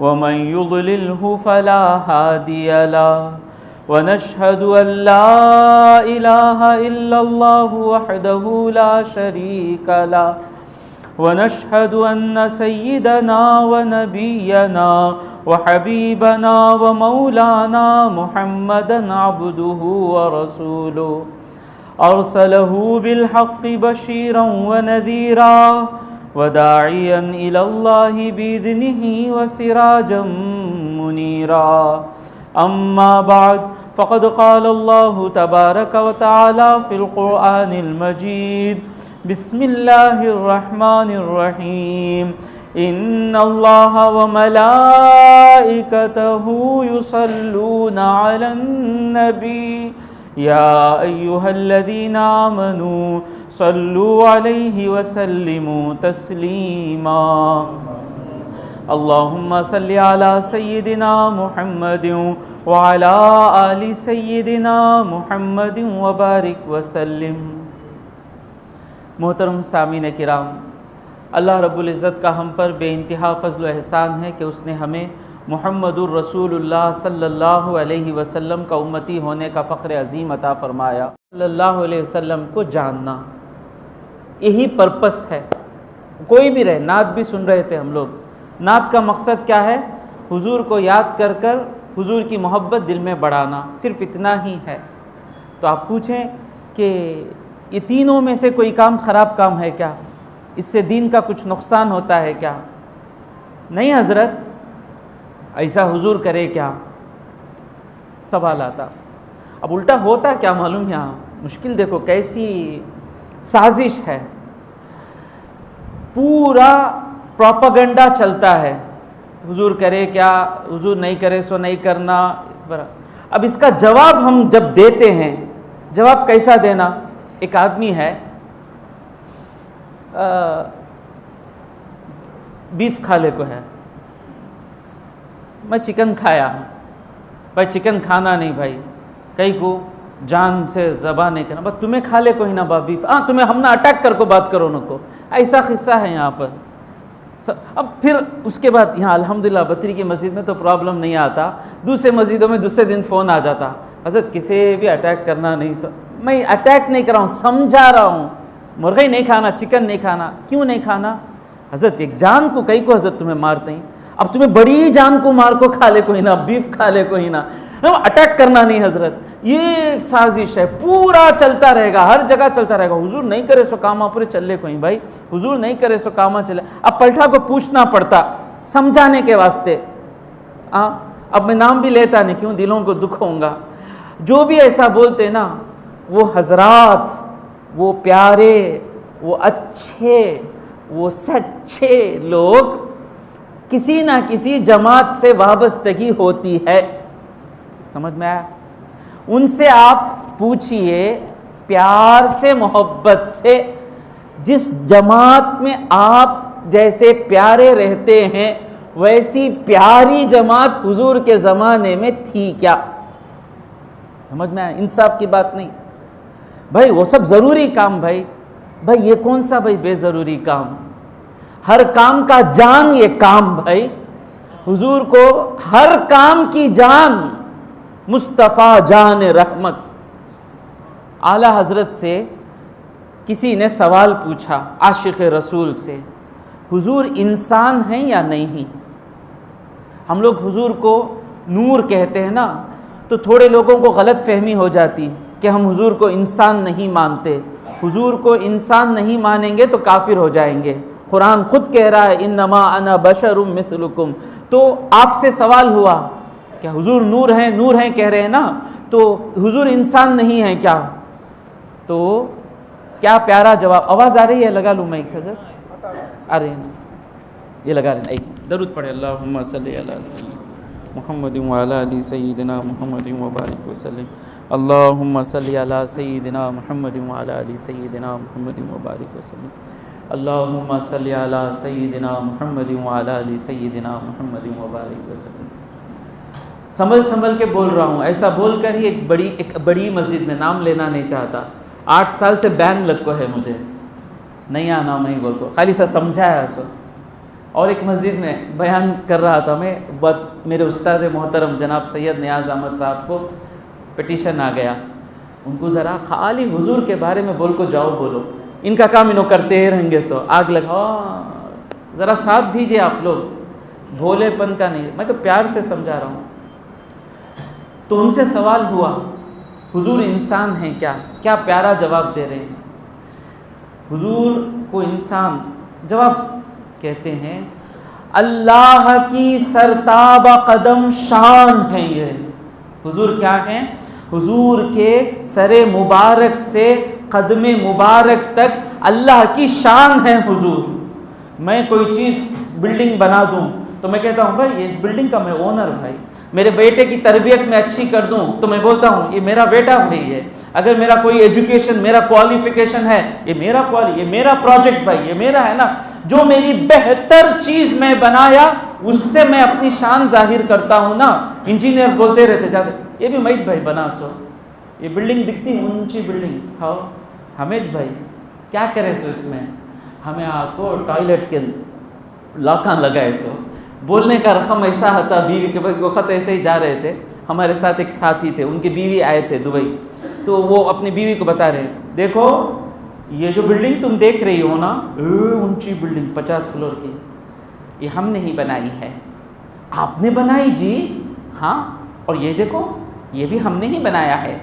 ومن يضلله فلا هادي له ونشهد أن لا إله إلا الله وحده لا شريك له ونشهد أن سيدنا ونبينا وحبيبنا ومولانا محمدا عبده ورسوله أرسله بالحق بشيرا ونذيرا وداعيا إلى الله بإذنه وسراجا منيرا أما بعد فقد قال الله تبارك وتعالى في القرآن المجيد بسم الله الرحمن الرحيم إن الله وملائكته يصلون على النبي يا أيها الذين آمنوا صلوا عليه وسلموا تسليما اللهم صل على سيدنا محمد وعلى آل سيدنا محمد وبارك وسلم. محترم سامعین کرام، اللہ رب العزت کا ہم پر بے انتہا فضل و احسان ہے کہ اس نے ہمیں محمد الرسول اللہ صلی اللہ علیہ وسلم کا امتی ہونے کا فخر عظیم عطا فرمایا. صلی اللہ علیہ وسلم کو جاننا، یہی پرپس ہے. کوئی بھی رہے، نعت بھی سن رہے تھے ہم لوگ. نعت کا مقصد کیا ہے؟ حضور کو یاد کر کر حضور کی محبت دل میں بڑھانا، صرف اتنا ہی ہے. تو آپ پوچھیں کہ یہ تینوں میں سے کوئی کام خراب کام ہے کیا؟ اس سے دین کا کچھ نقصان ہوتا ہے کیا؟ نہیں حضرت، ایسا حضور کرے کیا؟ سوال آتا. اب الٹا ہوتا کیا معلوم؟ یہاں مشکل دیکھو کیسی سازش ہے. پورا پروپیگنڈا چلتا ہے، حضور کرے کیا، حضور نہیں کرے سو نہیں کرنا. اب اس کا جواب ہم جب دیتے ہیں، جواب کیسا دینا؟ ایک آدمی ہے، بیف کھالے کو ہے، میں چکن کھایا. بھائی چکن کھانا نہیں بھائی، کئی کو جان سے ذبح نہیں کرنا. بس تمہیں کھا لے کوئی نہ با بیف، تمہیں ہم نہ اٹیک کر کو بات کرو نہ کو. ایسا قصہ ہے یہاں پر. اب پھر اس کے بعد یہاں الحمدللہ بطری کی مسجد میں تو پرابلم نہیں آتا. دوسرے مسجدوں میں دوسرے دن فون آ جاتا، حضرت کسی بھی اٹیک کرنا نہیں. میں اٹیک نہیں کر رہا ہوں، سمجھا رہا ہوں. مرغی نہیں کھانا، چکن نہیں کھانا. کیوں نہیں کھانا؟ حضرت ایک جان کو کئی کو حضرت تمہیں مارتے ہیں. اب تمہیں بڑی جان کو مار کو کھا لے کوئی نہ، بیف کھا لے کوئی نہ، اٹیک کرنا نہیں حضرت. یہ سازش ہے، پورا چلتا رہے گا، ہر جگہ چلتا رہے گا. حضور نہیں کرے سو کاما پورے چلے کوئی بھائی، حضور نہیں کرے سو کاما چلے. اب پلٹا کو پوچھنا پڑتا سمجھانے کے واسطے. اب میں نام بھی لیتا نہیں، کیوں دلوں کو دکھ ہوگا. جو بھی ایسا بولتے نا، وہ حضرات، وہ پیارے، وہ اچھے، وہ سچے لوگ کسی نہ کسی جماعت سے وابستگی ہوتی ہے. سمجھ میں آیا؟ ان سے آپ پوچھئے پیار سے، محبت سے، جس جماعت میں آپ جیسے پیارے رہتے ہیں ویسی پیاری جماعت حضور کے زمانے میں تھی کیا؟ سمجھ میں آیا؟ انصاف کی بات نہیں بھائی. وہ سب ضروری کام بھائی یہ کون سا بھائی بے ضروری کام؟ ہر کام کا جان یہ کام بھائی. حضور کو ہر کام کی جان، مصطفیٰ جان رحمت. اعلی حضرت سے کسی نے سوال پوچھا، عاشق رسول سے، حضور انسان ہیں یا نہیں؟ ہم لوگ حضور کو نور کہتے ہیں نا، تو تھوڑے لوگوں کو غلط فہمی ہو جاتی کہ ہم حضور کو انسان نہیں مانتے. حضور کو انسان نہیں مانیں گے تو کافر ہو جائیں گے. قرآن خود کہہ رہا ہے انما انا بشر مثلکم. تو آپ سے سوال ہوا کہ حضور نور ہیں کہہ رہے ہیں نا، تو حضور انسان نہیں ہیں کیا؟ تو کیا پیارا جواب. آواز آ رہی ہے؟ لگا لوں میں حضرت؟ آ رہی ہے نا؟ یہ لگا لینا. ایک درود پڑھے، اللہم صلی علی سیدنا محمد وعلی آل سیدنا محمد وبارک وسلم. اللہم صلی علی سیدنا محمد وعلی آل سیدنا محمد وبارک وسلم. اللہم صلی علی سیدنا محمد وعلی آل سیدنا محمد وبارک وسلم. سنبھل کے بول رہا ہوں، ایسا بول کر ہی ایک بڑی مسجد میں، نام لینا نہیں چاہتا، 8 سال سے بین لگ کو ہے مجھے نہیں آنا، میں بول کو خالی سا سمجھایا سو. اور ایک مسجد میں بیان کر رہا تھا میں، میرے استاد محترم جناب سید نیاز احمد صاحب کو پٹیشن آ گیا، ان کو ذرا خالی حضور کے بارے میں بول کو جاؤ بولو، ان کا کام انہوں کرتے رہیں گے، سو آگ لگاؤ، ذرا ساتھ دیجئے آپ لوگ، بھولے پن کا نہیں، میں تو پیار سے سمجھا رہا ہوں۔ تو ان سے سوال ہوا حضور انسان ہیں کیا؟ کیا پیارا جواب دے رہے ہیں حضور کو انسان، جواب کہتے ہیں اللہ کی سرتاب قدم شان ہے یہ۔ حضور کیا ہیں؟ حضور کے سر مبارک سے قدم مبارک تک اللہ کی شان ہے حضور۔ میں کوئی چیز بلڈنگ بنا دوں تو میں کہتا ہوں بھائی اس بلڈنگ کا میں اونر، بھائی میرے بیٹے کی تربیت میں اچھی کر دوں تو میں بولتا ہوں یہ میرا بیٹا بھائی ہے، اگر میرا کوئی ایجوکیشن، میرا کوالیفیکیشن ہے، یہ میرا پروجیکٹ بھائی، یہ میرا ہے نا، جو میری بہتر چیز میں بنایا اس سے میں اپنی شان ظاہر کرتا ہوں نا۔ انجینئر بولتے رہتے جاتے یہ بھی میت بھائی بنا سو، یہ بلڈنگ دکھتی اونچی بلڈنگ، ہاں ہمیش بھائی کیا کرے سو اس میں، ہمیں آپ کو ٹوائلٹ کے لاکاں لگائے سو۔ بولنے کا رقم ایسا تھا بیوی کے وقت ایسے ہی جا رہے تھے، ہمارے ساتھ ایک ساتھی تھے، ان کی بیوی آئے تھے دبئی، تو وہ اپنی بیوی کو بتا رہے ہیں دیکھو یہ جو بلڈنگ تم دیکھ رہی ہو نا، اونچی بلڈنگ 50 فلور کی، یہ ہم نے ہی بنائی ہے۔ آپ نے بنائی؟ جی ہاں، اور یہ دیکھو یہ بھی ہم نے ہی بنایا ہے۔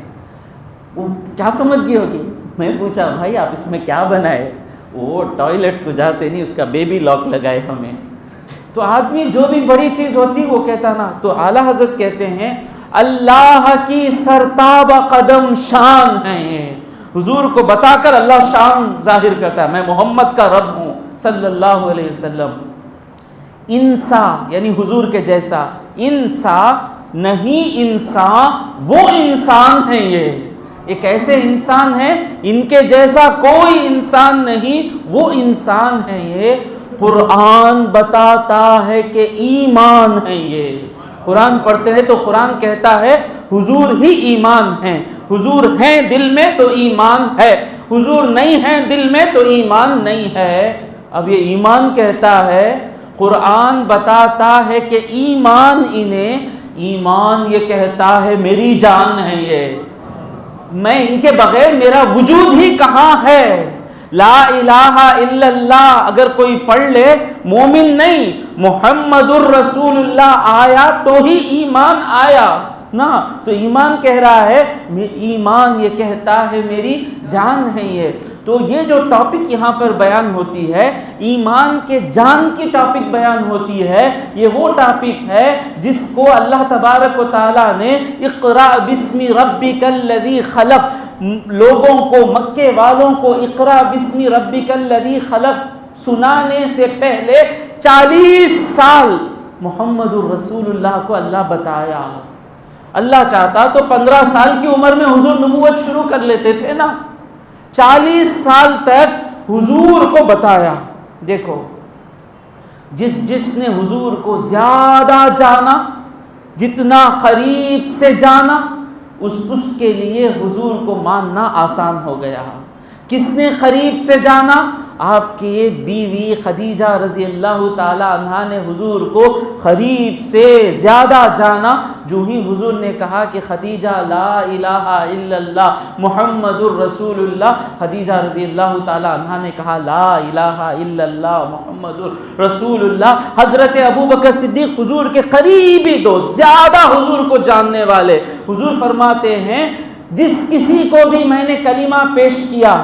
وہ کیا سمجھ گئی ہوگی؟ میں پوچھا بھائی آپ اس میں کیا بنائے؟ وہ ٹوائلٹ کو جاتے نہیں، اس کا بیبی لاک لگائے ہمیں۔ تو آدمی جو بھی بڑی چیز ہوتی وہ کہتا نا، تو اعلیٰ حضرت کہتے ہیں اللہ کی سرتاب قدم شان ہے یہ۔ حضور کو بتا کر اللہ شان ظاہر کرتا ہے، میں محمد کا رب ہوں صلی اللہ علیہ وسلم۔ انسا یعنی حضور کے جیسا، انسا نہیں انسان، وہ انسان ہے یہ ایک ایسے انسان ہیں ان کے جیسا کوئی انسان نہیں، وہ انسان ہے یہ۔ قرآن بتاتا ہے کہ ایمان ہے یہ۔ قرآن پڑھتے ہیں تو قرآن کہتا ہے حضور ہی ایمان ہیں، حضور ہیں دل میں تو ایمان ہے، حضور نہیں ہیں دل میں تو ایمان نہیں ہے۔ اب یہ ایمان کہتا ہے، قرآن بتاتا ہے کہ ایمان انہیں، ایمان یہ کہتا ہے میری جان ہے یہ، میں ان کے بغیر میرا وجود ہی کہاں ہے۔ لا الہ الا اللہ اگر کوئی پڑھ لے مومن نہیں، محمد الرسول اللہ آیا تو ہی ایمان آیا نا۔ تو ایمان کہہ رہا ہے، ایمان یہ کہتا ہے میری جان ہے یہ۔ تو یہ جو ٹاپک یہاں پر بیان ہوتی ہے، ایمان کے جان کی ٹاپک بیان ہوتی ہے، یہ وہ ٹاپک ہے جس کو اللہ تبارک و تعالیٰ نے اقرأ بسم ربک الذی خلق، لوگوں کو، مکے والوں کو اقرأ بسم ربک الذی خلق سنانے سے پہلے 40 سال محمد الرسول اللہ کو اللہ بتایا۔ اللہ چاہتا تو 15 سال کی عمر میں حضور نبوت شروع کر لیتے تھے نا، 40 سال تک حضور کو بتایا۔ دیکھو جس نے حضور کو زیادہ جانا، جتنا قریب سے جانا، اس کے لیے حضور کو ماننا آسان ہو گیا۔ کس نے قریب سے جانا؟ آپ کی بیوی خدیجہ رضی اللہ تعالی عنہا نے حضور کو قریب سے زیادہ جانا۔ جو ہی حضور نے کہا کہ خدیجہ لا الہ الا اللہ محمد الرسول اللہ، خدیجہ رضی اللہ تعالی عنہا نے کہا لا الہ الا اللہ محمد الرسول اللہ۔ حضرت ابوبکر صدیق حضور کے قریبی دوست، زیادہ حضور کو جاننے والے، حضور فرماتے ہیں جس کسی کو بھی میں نے کلمہ پیش کیا،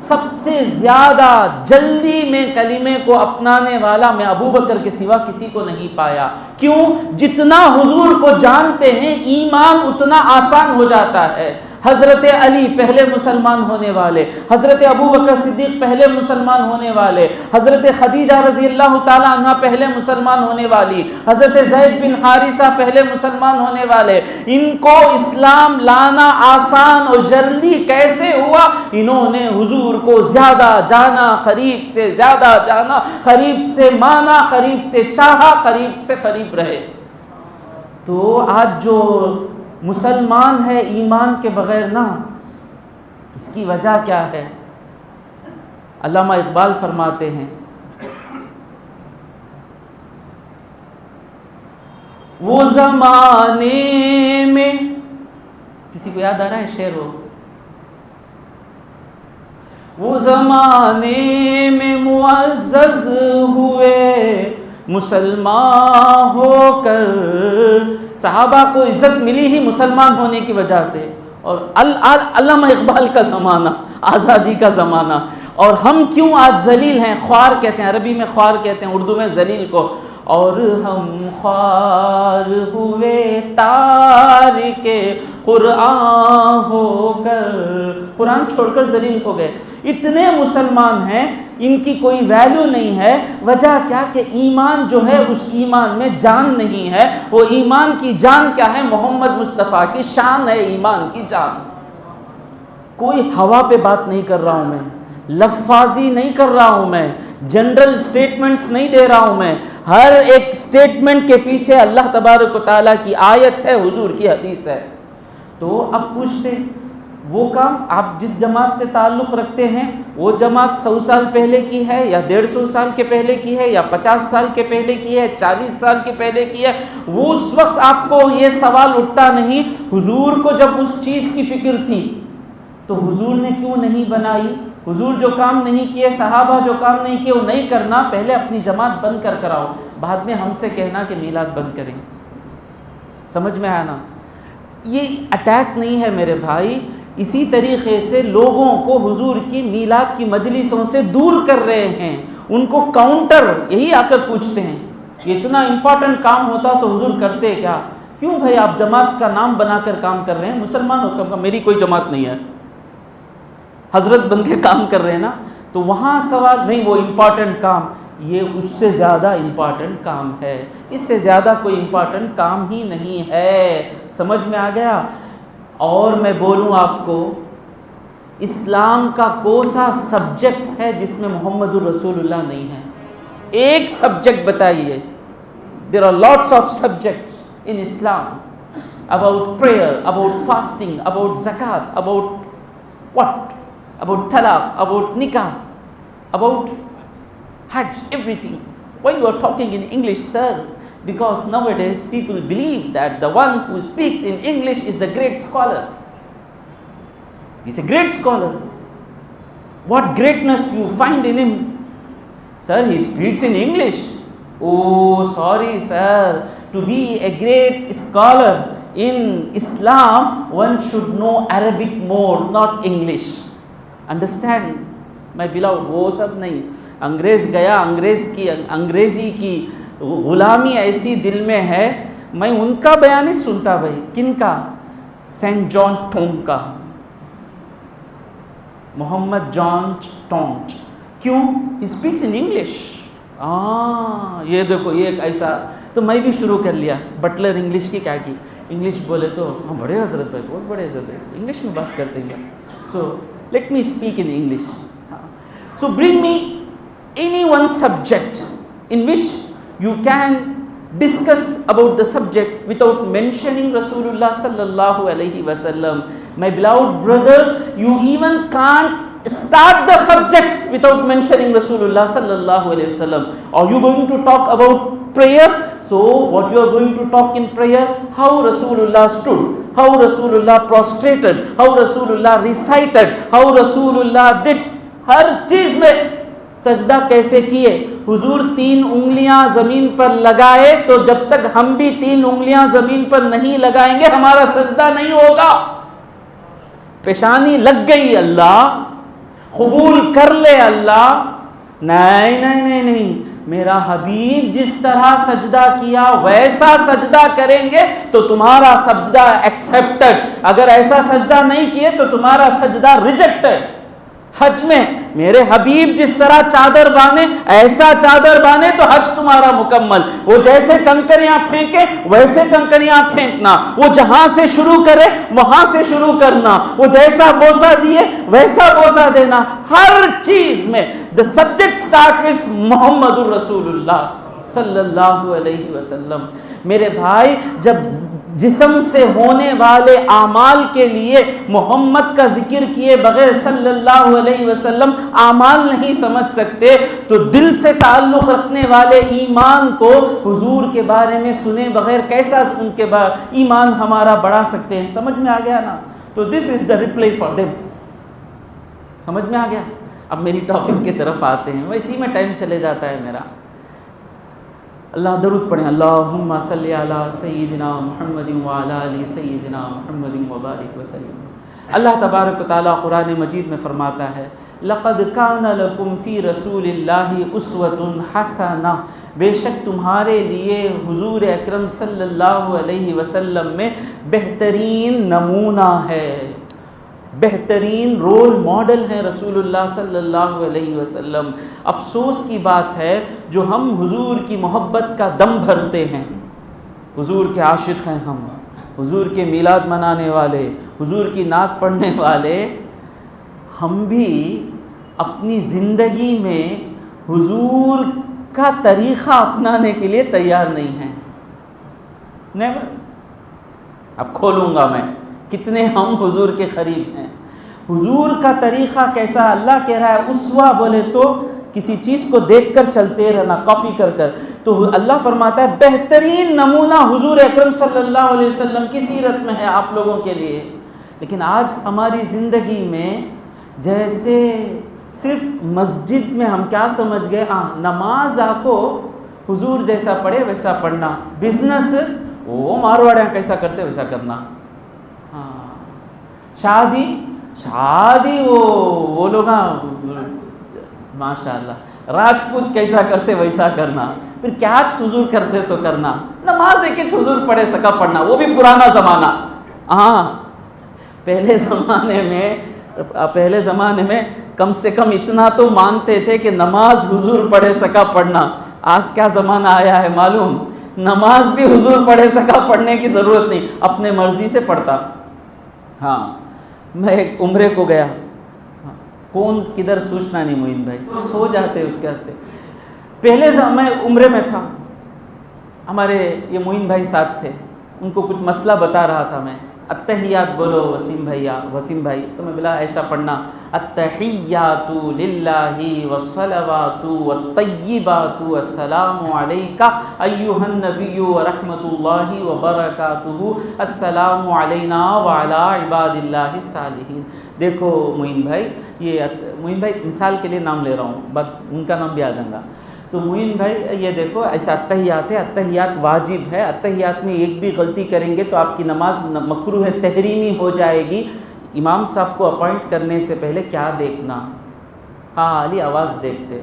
سب سے زیادہ جلدی میں کلمے کو اپنانے والا میں ابوبکر کے سوا کسی کو نہیں پایا۔ کیوں؟ جتنا حضور کو جانتے ہیں ایمان اتنا آسان ہو جاتا ہے۔ حضرت علی پہلے مسلمان ہونے والے، حضرت ابوبکر صدیق پہلے مسلمان ہونے والے، حضرت خدیجہ رضی اللہ تعالی عنہ پہلے مسلمان ہونے والی، حضرت زید بن حارثہ پہلے مسلمان ہونے والے۔ ان کو اسلام لانا آسان اور جلدی کیسے ہوا؟ انہوں نے حضور کو زیادہ جانا، قریب سے زیادہ جانا، قریب سے مانا، قریب سے چاہا، قریب سے قریب رہے۔ تو آج جو مسلمان ہے ایمان کے بغیر نہ، اس کی وجہ کیا ہے؟ علامہ اقبال فرماتے ہیں وہ زمانے میں، کسی کو یاد آ رہا ہے شعر؟ وہ زمانے میں معزز ہوئے مسلمان ہو کر، صحابہ کو عزت ملی ہی مسلمان ہونے کی وجہ سے، اور علامہ اقبال کا زمانہ، آزادی کا زمانہ، اور ہم کیوں آج ذلیل ہیں؟ خوار کہتے ہیں، عربی میں خوار کہتے ہیں، اردو میں ذلیل کو، اور ہم خوار ہوئے تارک قرآن ہو کر، قرآن چھوڑ کر ذلیل ہو گئے۔ اتنے مسلمان ہیں، ان کی کوئی ویلیو نہیں ہے، وجہ کیا کہ ایمان جو ہے اس ایمان میں جان نہیں ہے۔ وہ ایمان کی جان کیا ہے؟ محمد مصطفیٰ کی شان ہے ایمان کی جان۔ کوئی ہوا پہ بات نہیں کر رہا ہوں میں، لفاظی نہیں کر رہا ہوں میں، جنرل سٹیٹمنٹس نہیں دے رہا ہوں میں، ہر ایک سٹیٹمنٹ کے پیچھے اللہ تبارک و تعالیٰ کی آیت ہے، حضور کی حدیث ہے۔ تو اب پوچھتے وہ کام آپ جس جماعت سے تعلق رکھتے ہیں، وہ جماعت 100 سال پہلے کی ہے یا 150 سال کے پہلے کی ہے یا 50 سال کے پہلے کی ہے، 40 سال کے پہلے کی ہے، وہ اس وقت آپ کو یہ سوال اٹھتا نہیں۔ حضور کو جب اس چیز کی فکر تھی تو حضور نے کیوں نہیں بنائی؟ حضور جو کام نہیں کیے، صحابہ جو کام نہیں کیے، وہ نہیں کرنا، پہلے اپنی جماعت بند کر کراؤ، بعد میں ہم سے کہنا کہ میلاد بند کریں۔ سمجھ میں آیا نا؟ یہ اٹیک نہیں ہے میرے بھائی، اسی طریقے سے لوگوں کو حضور کی میلاد کی مجلسوں سے دور کر رہے ہیں، ان کو کاؤنٹر یہی آ کر پوچھتے ہیں یہ اتنا امپورٹنٹ کام ہوتا تو حضور کرتے کیا؟ کیوں بھائی آپ جماعت کا نام بنا کر کام کر رہے ہیں؟ مسلمانوں کا، میری کوئی جماعت نہیں ہے، حضرت بن کے کام کر رہے ہیں نا۔ تو وہاں سوال نہیں، وہ امپورٹنٹ کام، یہ اس سے زیادہ امپورٹنٹ کام ہے، اس سے زیادہ کوئی امپورٹنٹ کام ہی نہیں ہے۔ سمجھ میں آ گیا؟ اور میں بولوں آپ کو، اسلام کا کوسا سبجیکٹ ہے جس میں محمد الرسول اللہ نہیں ہے؟ ایک سبجیکٹ بتائیے۔ There are lots of subjects in Islam about prayer, about fasting, about zakat, about what? About talaq, about nikah, about hajj, everything. Why you are talking in English, sir? Because nowadays people believe that the one who speaks in English is the great scholar. He's a great scholar. What greatness you find in him? Sir, he speaks in English. Oh, sorry sir. To be a great scholar in Islam, one should know Arabic more, not English. Understand, my beloved? وہ سب نہیں۔ انگریز گیا، انگریزی کی غلامی ایسی دل میں ہے، میں ان کا بیان نہیں سنتا بھائی۔ کن کا؟ سینٹ جان ٹونک کا، محمد جان ٹونک۔ کیوں؟ He speaks in English. یہ دیکھو، یہ ایک ایسا، تو میں بھی شروع کر لیا۔ بٹلر انگلش کی کیا کی؟ انگلش بولے تو ہاں بڑے حضرت بھائی، بہت بڑے حضرت ہے، انگلش میں بات کرتے ہیں۔ So let me speak in English. So bring me any one subject in which you can discuss about the subject without mentioning Rasulullah sallallahu alaihi wasallam. My beloved brothers, you even can't start the subject without mentioning Rasulullah sallallahu alaihi wasallam. Are you going to talk about prayer? So what you are going to talk in prayer? How Rasulullah stood, how Rasulullah prostrated, how Rasulullah recited, how Rasulullah did ہر چیز میں سجدہ کیسے کیے۔ حضور 3 انگلیاں زمین پر لگائے، تو جب تک ہم بھی 3 انگلیاں زمین پر نہیں لگائیں گے ہمارا سجدہ نہیں ہوگا۔ پیشانی لگ گئی، اللہ قبول کر لے اللہ۔ نہیں نہیں نہیں نہیں، میرا حبیب جس طرح سجدہ کیا ویسا سجدہ کریں گے تو تمہارا سجدہ ایکسیپٹڈ، اگر ایسا سجدہ نہیں کیے تو تمہارا سجدہ ریجیکٹڈ۔ حج میں میرے حبیب جس طرح چادر باندھے ایسا چادر باندھے تو حج تمہارا مکمل۔ وہ جیسے کنکریاں پھینکے ویسے کنکریاں پھینکنا، وہ جہاں سے شروع کرے وہاں سے شروع کرنا، وہ جیسا بوسہ دیے ویسا بوسہ دینا، ہر چیز میں۔ The subject start with محمد الرسول اللہ صلی اللہ علیہ وسلم۔ میرے بھائی، جب جسم سے ہونے والے اعمال کے لیے محمد کا ذکر کیے بغیر صلی اللہ علیہ وسلم اعمال نہیں سمجھ سکتے، تو دل سے تعلق رکھنے والے ایمان کو حضور کے بارے میں سنے بغیر کیسا ان کے ایمان ہمارا بڑھا سکتے ہیں؟ سمجھ میں آ گیا نا؟ تو دس از دا ریپلائی فار دیم۔ سمجھ میں آ گیا؟ اب میری ٹاپک کی طرف آتے ہیں، اسی میں ٹائم چلے جاتا ہے میرا۔ اللہ درود پڑھیں، اللہم صلی علی سیدنا محمد وعلی آل سیدنا محمد وبارک وسلم۔ اللہ تبارک و تعالیٰ قرآن مجید میں فرماتا ہے، لقد کان لکم فی رسول اللہ اسوۃ حسنہ، بے شک تمہارے لیے حضور اکرم صلی اللہ علیہ وسلم میں بہترین نمونہ ہے، بہترین رول ماڈل ہیں رسول اللہ صلی اللہ علیہ وسلم۔ افسوس کی بات ہے جو ہم حضور کی محبت کا دم بھرتے ہیں، حضور کے عاشق ہیں ہم، حضور کے میلاد منانے والے، حضور کی نعت پڑھنے والے، ہم بھی اپنی زندگی میں حضور کا طریقہ اپنانے کے لیے تیار نہیں ہیں۔ نیور۔ اب کھولوں گا میں کتنے ہم حضور کے قریب ہیں۔ حضور کا طریقہ کیسا؟ اللہ کہہ رہا ہے اسوہ، بولے تو کسی چیز کو دیکھ کر چلتے رہنا، کاپی کر کر، تو اللہ فرماتا ہے بہترین نمونہ حضور اکرم صلی اللہ علیہ وسلم کی سیرت میں ہے آپ لوگوں کے لیے۔ لیکن آج ہماری زندگی میں جیسے صرف مسجد میں ہم کیا سمجھ گئے، نماز آپ کو حضور جیسا پڑھے ویسا پڑھنا، بزنس وہ مارواڑیاں کیسا کرتے ویسا کرنا، شادی وہ لوگ ماشاء اللہ راجپوت کیسا کرتے ویسا کرنا، پھر کیا حضور کرتے سو کرنا، نماز ایک حضور پڑھے سکا پڑھنا، وہ بھی پرانا زمانہ۔ ہاں پہلے زمانے میں کم سے کم اتنا تو مانتے تھے کہ نماز حضور پڑھے سکا پڑھنا۔ آج کیا زمانہ آیا ہے معلوم؟ نماز بھی حضور پڑھے سکا پڑھنے کی ضرورت نہیں، اپنے مرضی سے پڑھتا۔ ہاں میں ایک عمرے کو گیا، کون کدھر سوچنا نہیں معین بھائی، سو جاتے اس کے واسطے۔ پہلے میں عمرے میں تھا، ہمارے یہ معین بھائی ساتھ تھے، ان کو کچھ مسئلہ بتا رہا تھا میں، التحیات بولو وسیم بھائی، تو میں بولا ایسا پڑھنا، التحیات للہ والصلوات والطیبات السلام علیک ایھا النبی ورحمۃ اللہ وبرکاتہ، السلام علینا وعلی عباد اللہ الصالحین۔ دیکھو معین بھائی، یہ معین بھائی مثال کے لیے نام لے رہا ہوں، بعد ان کا نام بھی آ جائے گا۔ تو معین بھائی یہ دیکھو ایسا اتحیات ہے، اتحیات واجب ہے، اتحیات میں ایک بھی غلطی کریں گے تو آپ کی نماز مکروہ ہے، تحریمی ہو جائے گی۔ امام صاحب کو اپوائنٹ کرنے سے پہلے کیا دیکھنا؟ خالی آواز دیکھتے۔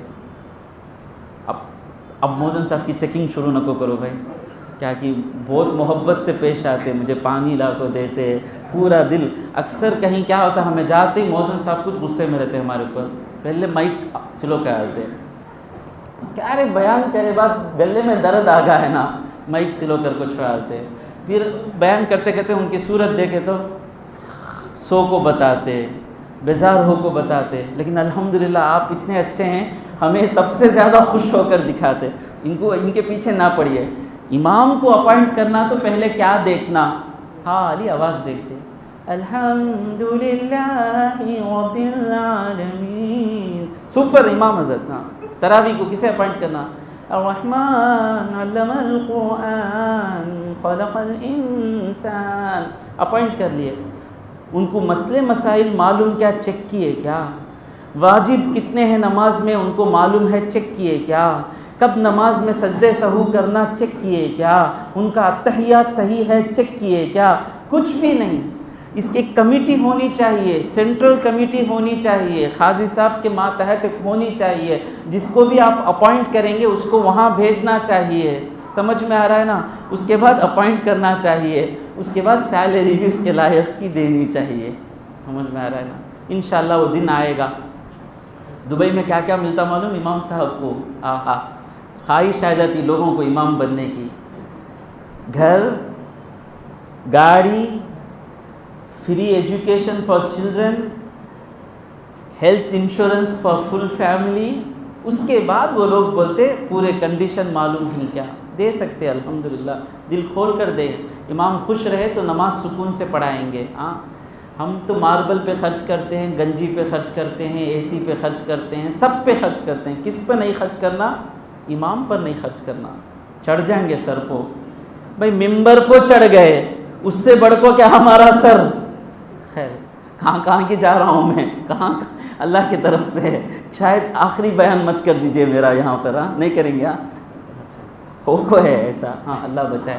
اب موزن صاحب کی چیکنگ شروع نہ کرو بھائی، کیا کہ بہت محبت سے پیش آتے، مجھے پانی لا کو دیتے، پورا دل۔ اکثر کہیں کیا ہوتا ہمیں جاتے ہی موزن صاحب کچھ غصے میں رہتے ہمارے اوپر، پہلے مائک سلو کر آتے، کیا رے بیان کرے بعد گلے میں درد آ گیا ہے نا، مائک سلو کر کو چھوڑاتے، پھر بیان کرتے کرتے ان کی صورت دیکھے تو سو کو بتاتے، بیزار ہو کو بتاتے، لیکن الحمدللہ آپ اتنے اچھے ہیں، ہمیں سب سے زیادہ خوش ہو کر دکھاتے۔ ان کے پیچھے نہ پڑیے۔ امام کو اپوائنٹ کرنا تو پہلے کیا دیکھنا؟ خالی آواز دیکھتے، الحمدللہ رب العالمین، سپر امام حضرت۔ ہاں تراویح کو کسے اپوائنٹ کرنا؟ الرحمن علم القرآن خلق الانسان، اپوائنٹ کر لیے۔ ان کو مسئلے مسائل معلوم کیا؟ چیک کیے کیا؟ واجب کتنے ہیں نماز میں ان کو معلوم ہے؟ چیک کیے کیا؟ کب نماز میں سجدے سہو کرنا؟ چیک کیے کیا؟ ان کا اتحیات صحیح ہے؟ چیک کیے کیا؟ کچھ بھی نہیں۔ اس کی ایک کمیٹی ہونی چاہیے، سینٹرل کمیٹی ہونی چاہیے، قاضی صاحب کے ماتحت ہونی چاہیے، جس کو بھی آپ اپوائنٹ کریں گے اس کو وہاں بھیجنا چاہیے۔ سمجھ میں آ رہا ہے نا؟ اس کے بعد اپوائنٹ کرنا چاہیے، اس کے بعد سیلری بھی اس کے لائق کی دینی چاہیے۔ سمجھ میں آ رہا ہے نا؟ انشاءاللہ وہ دن آئے گا۔ دبئی میں کیا کیا ملتا معلوم امام صاحب کو؟ خواہش آ جاتی لوگوں کو امام بننے کی، گھر، گاڑی، free education for children, health insurance for full family, اس کے بعد وہ لوگ بولتے پورے کنڈیشن معلوم نہیں کیا دے سکتے. الحمدللہ دل کھول کر دیں. امام خوش رہے تو نماز سکون سے پڑھائیں گے. ہاں ہم تو ماربل پہ خرچ کرتے ہیں, گنجی پہ خرچ کرتے ہیں, اے سی پہ خرچ کرتے ہیں, سب پہ خرچ کرتے ہیں. کس پہ نہیں خرچ کرنا؟ امام پر نہیں خرچ کرنا. چڑھ جائیں گے سر کو. بھائی ممبر کو چڑھ گئے, اس سے بڑھ کو کیا ہمارا سر. خیر کہاں کی جا رہا ہوں میں, کہاں اللہ کی طرف سے. شاید آخری بیان مت کر دیجئے میرا یہاں پر. ہاں نہیں کریں گے. ہاں کو ہے ایسا. ہاں اللہ بچائے.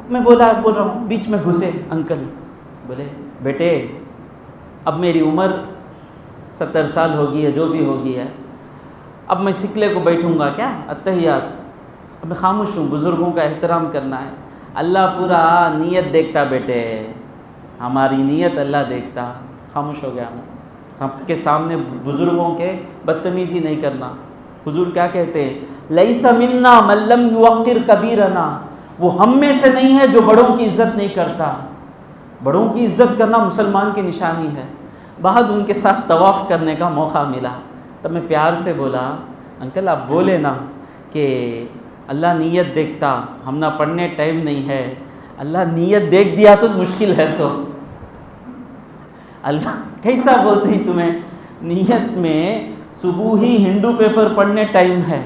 میں بول رہا ہوں, بیچ میں گھسے انکل. بولے بیٹے اب میری عمر 70 سال ہوگی ہے, جو بھی ہوگی ہے, اب میں سکلے کو بیٹھوں گا کیا اتحیات. اب میں خاموش ہوں. بزرگوں کا احترام کرنا ہے. اللہ پورا نیت دیکھتا بیٹے, ہماری نیت اللہ دیکھتا. خاموش ہو گیا میں. سب کے سامنے بزرگوں کے بدتمیزی نہیں کرنا. حضور کیا کہتے ہیں؟ لیس منا من لم یوقر کبیرنا. وہ ہم میں سے نہیں ہے جو بڑوں کی عزت نہیں کرتا. بڑوں کی عزت کرنا مسلمان کی نشانی ہے. بعد ان کے ساتھ طواف کرنے کا موقع ملا. تب میں پیار سے بولا انکل آپ بولے نا کہ اللہ نیت دیکھتا, ہم نہ پڑھنے ٹائم نہیں ہے. اللہ نیت دیکھ دیا تو مشکل ہے. سو اللہ کیسا بولتے ہیں تمہیں؟ نیت میں صبح ہی ہندو پیپر پڑھنے ٹائم ہے.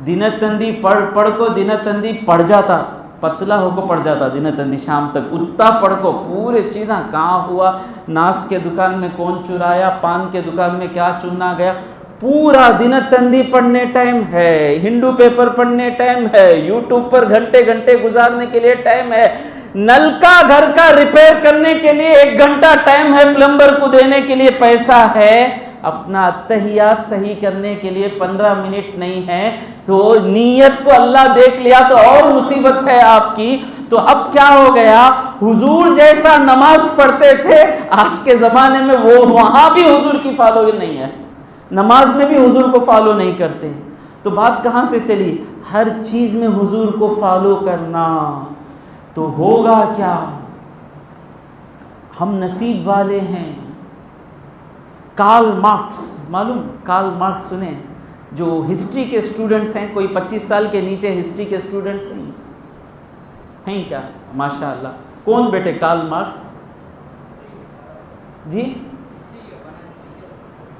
دنتندی پڑھ کو دنتندی پڑھ جاتا, پتلا ہو کو پڑھ جاتا دنتندی شام تک. اتنا پڑھ کو پورے چیزیں کہاں ہوا, ناس کے دکان میں کون چرایا, پان کے دکان میں کیا چننا گیا, پورا دنتندی پڑھنے ٹائم ہے, ہندو پیپر پڑھنے ٹائم ہے, یوٹیوب پر گھنٹے گھنٹے گزارنے کے لیے ٹائم ہے, نل کا گھر کا ریپیئر کرنے کے لیے 1 گھنٹہ ٹائم ہے, پلمبر کو دینے کے لیے پیسہ ہے, اپنا اتحیات صحیح کرنے کے لیے 15 منٹ نہیں ہے. تو نیت کو اللہ دیکھ لیا تو اور مصیبت ہے آپ کی. تو اب کیا ہو گیا, حضور جیسا نماز پڑھتے تھے آج کے زمانے میں وہ وہاں بھی حضور کی فالو نہیں ہے, نماز میں بھی حضور کو فالو نہیں کرتے. تو بات کہاں سے چلی؟ ہر چیز میں حضور کو فالو کرنا. تو ہوگا کیا؟ ہم نصیب والے ہیں. کارل مارکس, معلوم کارل مارکس سنیں؟ جو ہسٹری کے اسٹوڈنٹس ہیں, کوئی 25 سال کے نیچے ہسٹری کے اسٹوڈنٹس ہیں کیا؟ ماشاء اللہ. کون بیٹے کارل مارکس؟ جی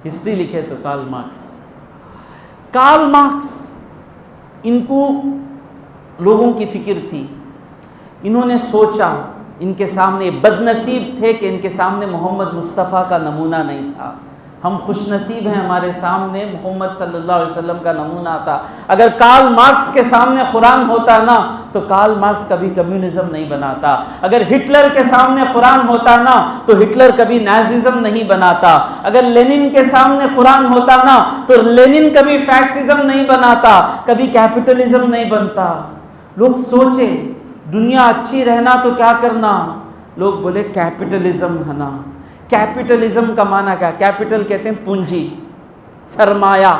ہسٹری لکھے سو کارل مارکس. کارل مارکس, ان کو لوگوں کی فکر تھی. انہوں نے سوچا, ان کے سامنے بد نصیب تھے کہ ان کے سامنے محمد مصطفیٰ کا نمونہ نہیں تھا. ہم خوش نصیب ہیں, ہمارے سامنے محمد صلی اللہ علیہ وسلم کا نمونہ تھا. اگر کارل مارکس کے سامنے قرآن ہوتا نا تو کارل مارکس کبھی کمیونزم نہیں بناتا. اگر ہٹلر کے سامنے قرآن ہوتا نا تو ہٹلر کبھی نازیزم نہیں بناتا. اگر لینن کے سامنے قرآن ہوتا نا تو لینن کبھی فیکسزم نہیں بناتا, کبھی کیپٹلزم نہیں بنتا. لوگ سوچے دنیا اچھی رہنا تو کیا کرنا؟ لوگ بولے کیپٹلزم ہے نا. کیپٹلزم کا معنی کیا؟ کیپٹل کہتے ہیں پونجی, سرمایہ.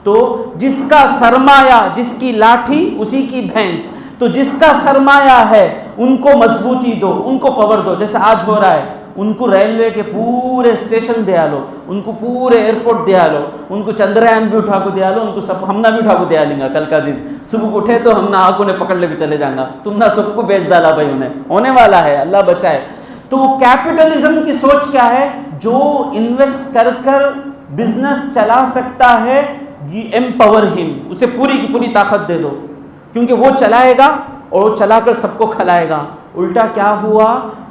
تو جس کا سرمایہ, جس کی لاٹھی اسی کی بھینس. تو جس کا سرمایہ ہے ان کو مضبوطی دو, ان کو پاور دو. جیسے آج ہو رہا ہے, ان کو ریلوے کے پورے اسٹیشن دیا لو, ان کو پورے ایئرپورٹ دیا لو, ان کو چندریان بھی اٹھا کو دیا لو, ان کو سب ہم نہ بھی اٹھا کو دیا لیں گا. کل کا دن صبح کو اٹھے تو ہم نہ آنکھوں نے پکڑ لے کے چلے جائیں گا, تم نہ سب کو بیچ ڈالا بھائی, انہیں ہونے والا ہے, اللہ بچائے. تو کیپٹلزم کی سوچ کیا ہے؟ جو انویسٹ کر کر بزنس چلا سکتا ہے, ایمپاور ہم, اسے پوری کی پوری طاقت دے دو, کیونکہ وہ چلائے گا اور وہ چلا کر سب کو کھلائے گا. الٹا کیا ہوا؟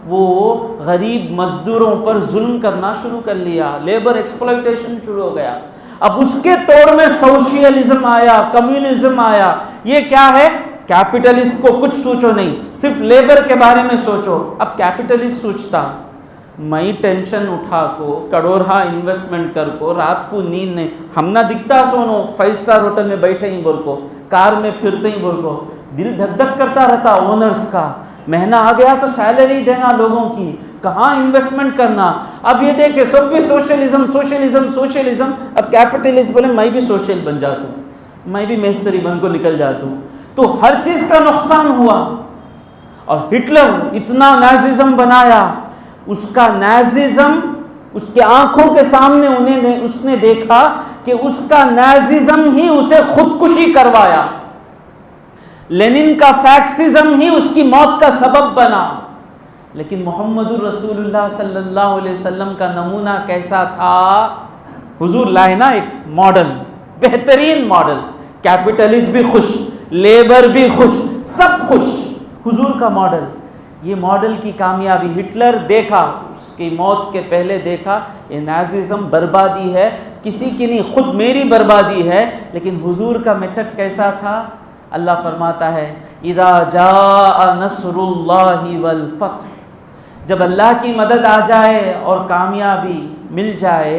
وہ غریب مزدوروں پر ظلم کرنا شروع کر لیا, لیبر ایکسپلائٹیشن شروع ہو گیا. اب اس کے توڑ میں سوشیلزم آیا, کمیونزم آیا. یہ کیا ہے؟ کیپٹلسٹ کو کچھ سوچو نہیں, صرف لیبر کے بارے میں سوچو. اب کیپٹلسٹ سوچتا میں ٹینشن اٹھا کو کروڑا انویسٹمنٹ کر کو رات کو نیند نہیں, ہم نہ دکھتا سونو 5 اسٹار ہوٹل میں بیٹھے ہی بول کو, کار میں پھرتے ہی بول کو, دل دھک دھک کرتا رہتا اونرز کا. مہینہ آ گیا تو سیلری دینا لوگوں کی, کہاں انویسٹمنٹ کرنا. اب یہ دیکھے سب بھی سوشلزم سوشلزم سوشلزم. اب کیپٹلسٹ بولے میں بھی سوشل بن جاتا ہوں, میں بھی میستری بن کو نکل جاتا ہوں. تو ہر چیز کا نقصان ہوا. اور ہٹلر اتنا نازیزم بنایا, اس کا نازیزم اس کے آنکھوں کے سامنے اس نے دیکھا کہ اس کا ناززم ہی اسے خودکشی کروایا، لینن کا فیکسزم ہی اس کی موت کا سبب بنا۔ لیکن محمد الرسول اللہ صلی اللہ علیہ وسلم کا نمونہ کیسا تھا؟ حضور لائے نا ایک ماڈل، بہترین ماڈل، کیپٹلسٹ بھی خوش، لیبر بھی خوش، سب خوش، حضور کا ماڈل۔ یہ ماڈل کی کامیابی ہٹلر دیکھا، اس کی موت کے پہلے دیکھا یہ ناززم بربادی ہے، کسی کی نہیں، خود میری بربادی ہے۔ لیکن حضور کا میتھڈ کیسا تھا؟ اللہ فرماتا ہے اذا جاء نصر اللہ والفتح، جب اللہ کی مدد آ جائے اور کامیابی مل جائے،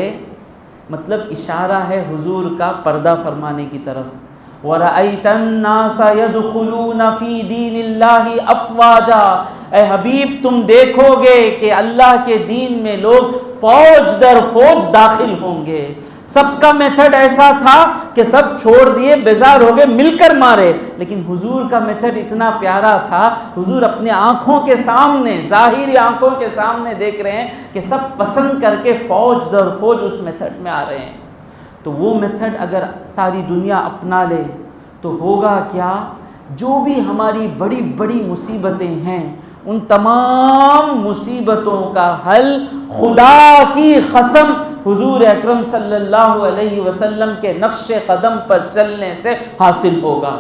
مطلب اشارہ ہے حضور کا پردہ فرمانے کی طرف۔ وَرَأَيْتَ النَّاسَ يَدْخُلُونَ فِي دِينِ اللَّهِ أَفْوَاجًا، اے حبیب تم دیکھو گے کہ اللہ کے دین میں لوگ فوج در فوج داخل ہوں گے۔ سب کا میتھڈ ایسا تھا کہ سب چھوڑ دیے، بیزار ہو گئے، مل کر مارے۔ لیکن حضور کا میتھڈ اتنا پیارا تھا، حضور اپنے آنکھوں کے سامنے، ظاہری آنکھوں کے سامنے دیکھ رہے ہیں کہ سب پسند کر کے فوج در فوج اس میتھڈ میں آ رہے ہیں۔ تو وہ میتھڈ اگر ساری دنیا اپنا لے تو ہوگا کیا؟ جو بھی ہماری بڑی بڑی مصیبتیں ہیں، ان تمام مصیبتوں کا حل خدا کی قسم حضور اکرم صلی اللہ علیہ وسلم کے نقش قدم پر چلنے سے حاصل ہوگا۔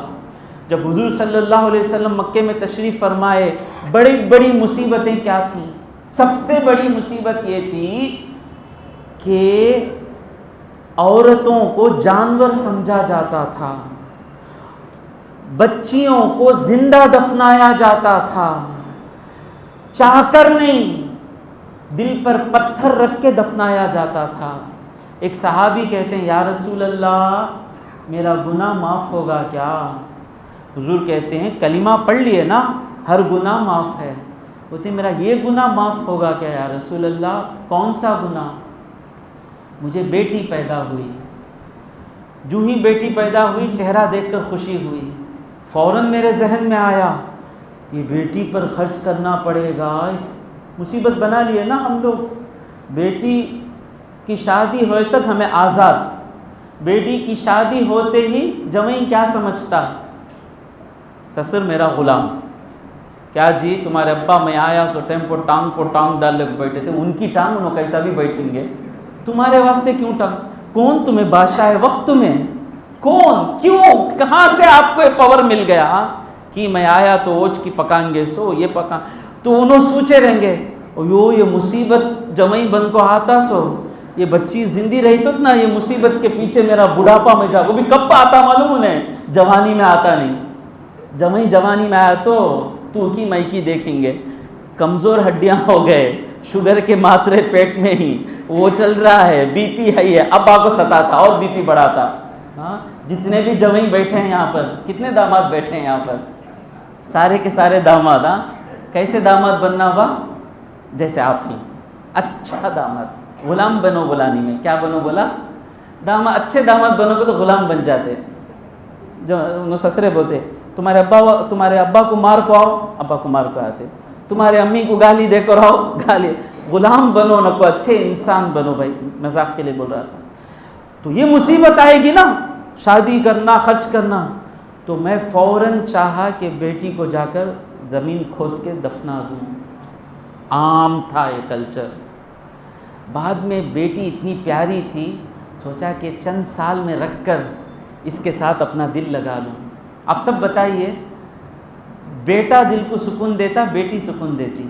جب حضور صلی اللہ علیہ وسلم مکے میں تشریف فرمائے، بڑی بڑی مصیبتیں کیا تھیں؟ سب سے بڑی مصیبت یہ تھی کہ عورتوں کو جانور سمجھا جاتا تھا، بچیوں کو زندہ دفنایا جاتا تھا، چاہ کر نہیں، دل پر پتھر رکھ کے دفنایا جاتا تھا۔ ایک صحابی کہتے ہیں یا رسول اللہ میرا گناہ معاف ہوگا کیا؟ حضور کہتے ہیں کلمہ پڑھ لیے نا، ہر گناہ معاف ہے۔ کہتے ہیں میرا یہ گناہ معاف ہوگا کیا یا رسول اللہ؟ کون سا گناہ؟ مجھے بیٹی پیدا ہوئی، جو ہی بیٹی پیدا ہوئی چہرہ دیکھ کر خوشی ہوئی، فوراً میرے ذہن میں آیا یہ بیٹی پر خرچ کرنا پڑے گا، اس مصیبت بنا لیے نا ہم لوگ۔ بیٹی کی شادی ہوئے تک ہمیں آزاد، بیٹی کی شادی ہوتے ہی جوئی کیا سمجھتا؟ سسر میرا غلام۔ کیا جی تمہارے ابا میں آیا سو ٹیمپو ٹانگ کو ٹانگ ڈال لے بیٹھے تھے، ان کی ٹانگ انہوں کیسا بھی بیٹھیں گے، تمہارے واسطے کیوں ٹانگ؟ کون تمہیں بادشاہ وقت میں؟ کون؟ کیوں؟ کہاں سے آپ کو یہ پاور مل گیا کہ میں آیا تو اوچ کی پکائیں گے سو یہ پکا؟ تو انہوں سوچے رہیں گے یو یہ مصیبت جمعی بن کو آتا سو یہ بچی زندی رہی تو نا، یہ مصیبت کے پیچھے میرا بڑھاپا میں جا، وہ بھی کب آتا معلوم انہیں؟ جوانی میں آتا نہیں، جمعی جوانی میں آیا تو کی مئی کی دیکھیں گے، کمزور ہڈیاں ہو گئے، شوگر کے ماترے پیٹ میں ہی وہ چل رہا ہے، بی پی ہائی ہے، ابا کو ستاتا اور بی پی بڑھاتا۔ ہاں جتنے بھی جوئی بیٹھے ہیں یہاں پر، کتنے داماد بیٹھے ہیں یہاں پر؟ سارے کے سارے داماد۔ ہاں کیسے داماد بننا ہوا؟ جیسے آپ ہی اچھا داماد، غلام بنو غلامی میں، کیا بنو بولا؟ داماد، اچھے داماد بنو گے تو غلام بن جاتے۔ جو سسرے بولتے تمہارے ابا کو مار کو آؤ، ابا کو مار کو آتے، تمہارے امی کو گالی دے کر آؤ، گالی۔ غلام بنو نہ کو اچھے انسان بنو بھائی، مذاق کے لیے بول رہا تھا۔ تو یہ مصیبت آئے گی نا، شادی کرنا، خرچ کرنا، تو میں فوراً چاہا کہ بیٹی کو جا کر زمین کھود کے دفنا دوں۔ عام تھا یہ کلچر۔ بعد میں بیٹی اتنی پیاری تھی، سوچا کہ چند سال میں رکھ کر اس کے ساتھ اپنا دل لگا لوں۔ آپ سب بتائیے، بیٹا دل کو سکون دیتا، بیٹی سکون دیتی؟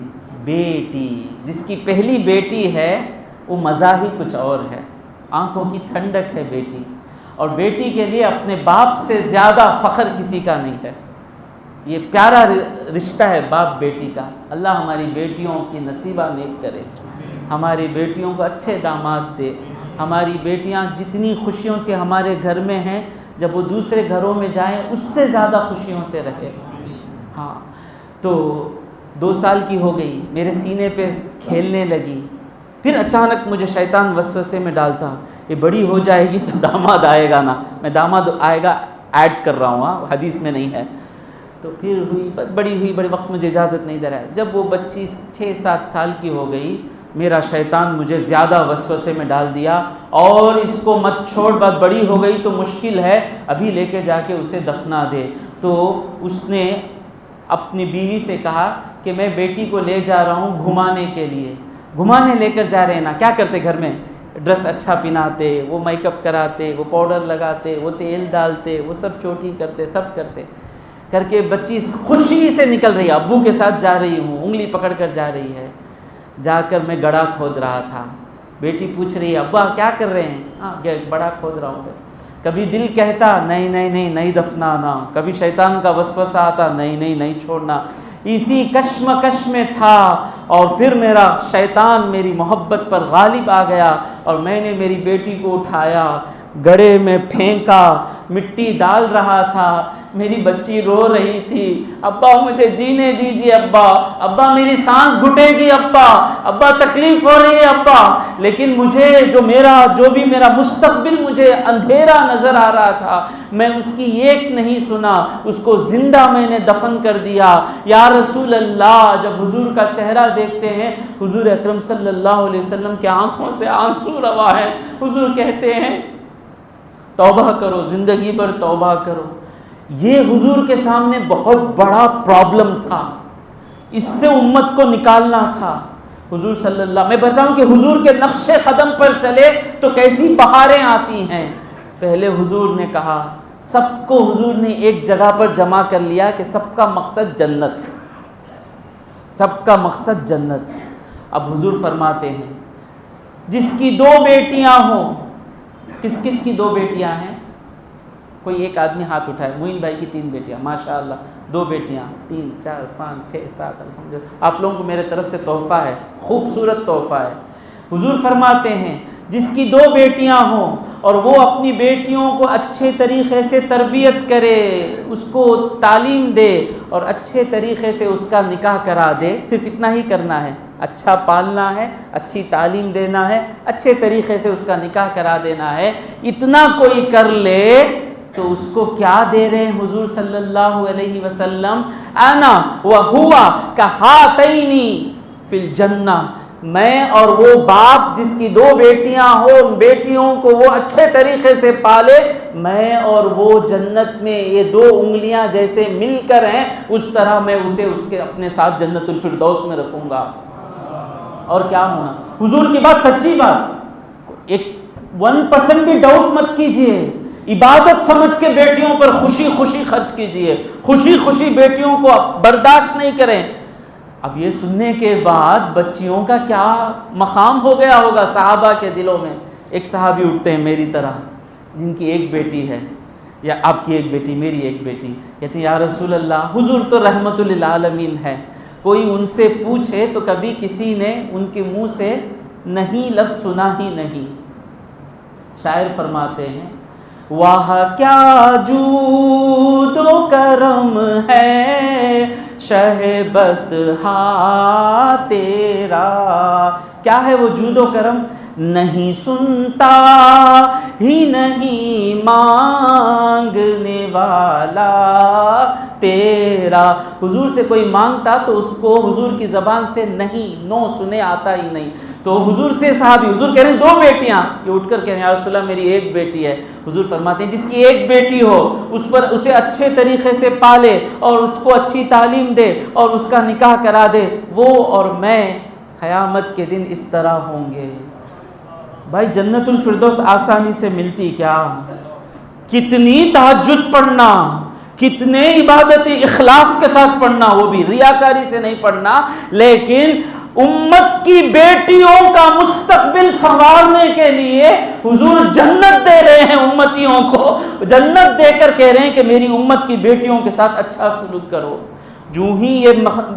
بیٹی، جس کی پہلی بیٹی ہے وہ مزہ ہی کچھ اور ہے، آنکھوں کی ٹھنڈک ہے بیٹی، اور بیٹی کے لیے اپنے باپ سے زیادہ فخر کسی کا نہیں ہے۔ یہ پیارا رشتہ ہے باپ بیٹی کا۔ اللہ ہماری بیٹیوں کی نصیبہ نیک کرے، ہماری بیٹیوں کو اچھے داماد دے، ہماری بیٹیاں جتنی خوشیوں سے ہمارے گھر میں ہیں، جب وہ دوسرے گھروں میں جائیں اس سے زیادہ خوشیوں سے رہے۔ ہاں تو 2 سال کی ہو گئی، میرے سینے پہ کھیلنے لگی، پھر اچانک مجھے شیطان وسوسے میں ڈالتا یہ بڑی ہو جائے گی تو داماد آئے گا نا، میں داماد آئے گا ایڈ کر رہا ہوں، ہاں حدیث میں نہیں ہے۔ تو پھر بڑی ہوئی، بڑے وقت مجھے اجازت نہیں دے رہا ہے۔ جب وہ بچی 6-7 سال کی ہو گئی، میرا شیطان مجھے زیادہ وسوسے میں ڈال دیا، اور اس کو مت چھوڑ، بات بڑی ہو گئی تو مشکل ہے، ابھی لے کے جا کے اسے دفنا دے۔ تو اس نے اپنی بیوی سے کہا کہ میں بیٹی کو لے جا رہا ہوں گھمانے کے لیے۔ گھمانے لے کر جا رہے ہیں نا، کیا کرتے گھر میں؟ ڈریس اچھا پہناتے، وہ میک اپ کراتے، وہ پاؤڈر لگاتے، وہ تیل ڈالتے، وہ سب چوٹی کرتے، سب کرتے کر کے بچی خوشی سے نکل رہی ہے، ابو کے ساتھ جا رہی ہوں، انگلی پکڑ کر جا رہی ہے۔ جا کر میں گڑھا کھود رہا تھا، بیٹی پوچھ رہی ہے ابا کیا کر رہے ہیں؟ ہاں بڑا کھود رہا ہوں۔ کبھی دل کہتا نہیں نہیں نہیں نہیں دفنانا، کبھی شیطان کا وسوسہ آتا نہیں نہیں نہیں چھوڑنا۔ اسی کشمکش میں تھا، اور پھر میرا شیطان میری محبت پر غالب آ گیا، اور میں نے میری بیٹی کو اٹھایا، گڑھے میں پھینکا، مٹی ڈال رہا تھا، میری بچی رو رہی تھی، ابا مجھے جینے دیجیے، ابا میری سانس گھٹے گی، ابا تکلیف ہو رہی ہے ابا۔ لیکن مجھے جو بھی میرا مستقبل مجھے اندھیرا نظر آ رہا تھا، میں اس کی ایک نہیں سنا، اس کو زندہ میں نے دفن کر دیا۔ یا رسول اللہ، جب حضور کا چہرہ دیکھتے ہیں، حضور اکرم صلی اللہ علیہ وسلم کے آنکھوں سے آنسو روا ہے۔ حضور کہتے ہیں توبہ کرو، زندگی بھر توبہ کرو۔ یہ حضور کے سامنے بہت بڑا پرابلم تھا، اس سے امت کو نکالنا تھا۔ حضور صلی اللہ، میں بتاؤں کہ حضور کے نقش قدم پر چلے تو کیسی بہاریں آتی ہیں۔ پہلے حضور نے کہا، سب کو حضور نے ایک جگہ پر جمع کر لیا کہ سب کا مقصد جنت ہے، سب کا مقصد جنت ہے۔ اب حضور فرماتے ہیں جس کی 2 بیٹیاں ہوں، کس کس کی 2 بیٹیاں ہیں؟ کوئی ایک آدمی ہاتھ اٹھائے۔ معین بھائی کی 3 بیٹیاں، ماشاءاللہ 2 بیٹیاں، 3 4 5 6 7، الحمدللہ۔ آپ لوگوں کو میرے طرف سے تحفہ ہے، خوبصورت تحفہ ہے۔ حضور فرماتے ہیں جس کی 2 بیٹیاں ہوں اور وہ اپنی بیٹیوں کو اچھے طریقے سے تربیت کرے، اس کو تعلیم دے اور اچھے طریقے سے اس کا نکاح کرا دے، صرف اتنا ہی کرنا ہے، اچھا پالنا ہے، اچھی تعلیم دینا ہے، اچھے طریقے سے اس کا نکاح کرا دینا ہے، اتنا کوئی کر لے تو اس کو کیا دے رہے ہیں حضور صلی اللہ علیہ وسلم؟ انا وہو کہاتینی فی الجنہ، میں اور وہ باپ جس کی 2 بیٹیاں ہو، ان بیٹیوں کو وہ اچھے طریقے سے پالے، میں اور وہ جنت میں یہ 2 انگلیاں جیسے مل کر ہیں، اس طرح میں اسے اس کے اپنے ساتھ جنت الفردوس میں رکھوں گا۔ اور کیا ہونا؟ حضور کی بات سچی بات، ایک 1% بھی ڈاؤٹ مت کیجئے، عبادت سمجھ کے بیٹیوں پر خوشی خوشی خرچ کیجئے، خوشی خوشی بیٹیوں کو برداشت نہیں کریں۔ اب یہ سننے کے بعد بچیوں کا کیا مقام ہو گیا ہوگا صحابہ کے دلوں میں۔ ایک صحابی اٹھتے ہیں میری طرح، جن کی 1 بیٹی ہے، یا آپ کی 1 بیٹی، میری 1 بیٹی، کہتے ہیں یا رسول اللہ، حضور تو رحمت للعالمین ہے، کوئی ان سے پوچھے تو کبھی کسی نے ان کے منہ سے نہیں لفظ سنا ہی نہیں۔ شاعر فرماتے ہیں واہ کیا جود و کرم ہے شہبت ہا تیرا، کیا ہے وہ جود و کرم؟ نہیں سنتا ہی نہیں مانگنے والا تیرا۔ حضور سے کوئی مانگتا تو اس کو حضور کی زبان سے نہیں، نو سنے آتا ہی نہیں۔ تو حضور سے صحابی، حضور کہہ رہے ہیں 2 بیٹیاں، یہ اٹھ کر کہہ رہے ہیں یا رسول اللہ میری 1 بیٹی ہے۔ حضور فرماتے ہیں جس کی 1 بیٹی ہو، اسے اچھے طریقے سے پالے اور اس کو اچھی تعلیم دے اور اس کا نکاح کرا دے، وہ اور میں قیامت کے دن اس طرح ہوں گے۔ بھائی جنت الفردوس آسانی سے ملتی کیا؟ کتنی تہجد پڑھنا، کتنے عبادت اخلاص کے ساتھ پڑھنا، وہ بھی ریاکاری سے نہیں پڑھنا، لیکن امت کی بیٹیوں کا مستقبل سنوارنے کے لیے حضور جنت دے رہے ہیں، امتیوں کو جنت دے کر کہہ رہے ہیں کہ میری امت کی بیٹیوں کے ساتھ اچھا سلوک کرو۔ جو ہی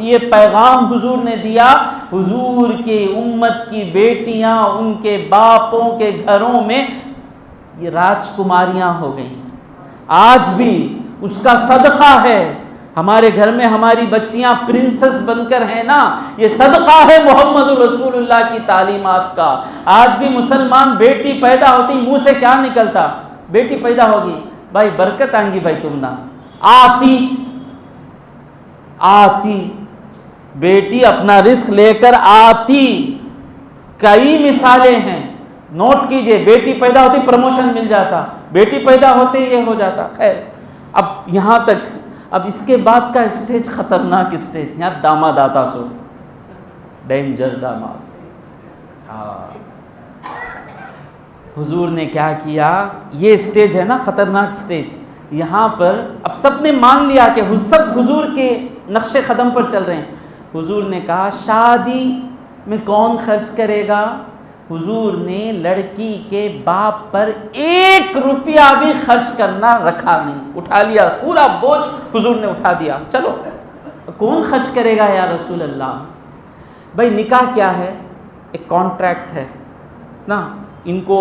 یہ پیغام حضور نے دیا، حضور کی امت کی بیٹیاں ان کے باپوں کے گھروں میں یہ راجکماریاں ہو گئیں۔ آج بھی اس کا صدقہ ہے، ہمارے گھر میں ہماری بچیاں پرنسس بن کر ہیں نا، یہ صدقہ ہے محمد رسول اللہ کی تعلیمات کا۔ آج بھی مسلمان بیٹی پیدا ہوتی منہ سے کیا نکلتا؟ بیٹی پیدا ہوگی بھائی برکت آئیں گی، بھائی تم نہ آتی بیٹی اپنا رزق لے کر آتی، کئی مثالیں ہیں، نوٹ کیجئے. بیٹی پیدا ہوتی پروموشن مل جاتا، بیٹی پیدا ہوتے یہ ہو جاتا. خیر اب یہاں تک. اب اس کے بعد کا اسٹیج خطرناک اسٹیج. یہاں داماد آتا سو ڈینجر داماد. حضور نے کیا کیا؟ یہ اسٹیج ہے نا خطرناک اسٹیج. یہاں پر اب سب نے مان لیا کہ سب حضور کے نقش قدم پر چل رہے ہیں. حضور نے کہا شادی میں کون خرچ کرے گا؟ حضور نے لڑکی کے باپ پر 1 روپیہ بھی خرچ کرنا رکھا نہیں. اٹھا لیا پورا بوجھ حضور نے اٹھا دیا. چلو کون خرچ کرے گا یا رسول اللہ؟ بھائی نکاح کیا ہے؟ ایک کانٹریکٹ ہے نا. ان کو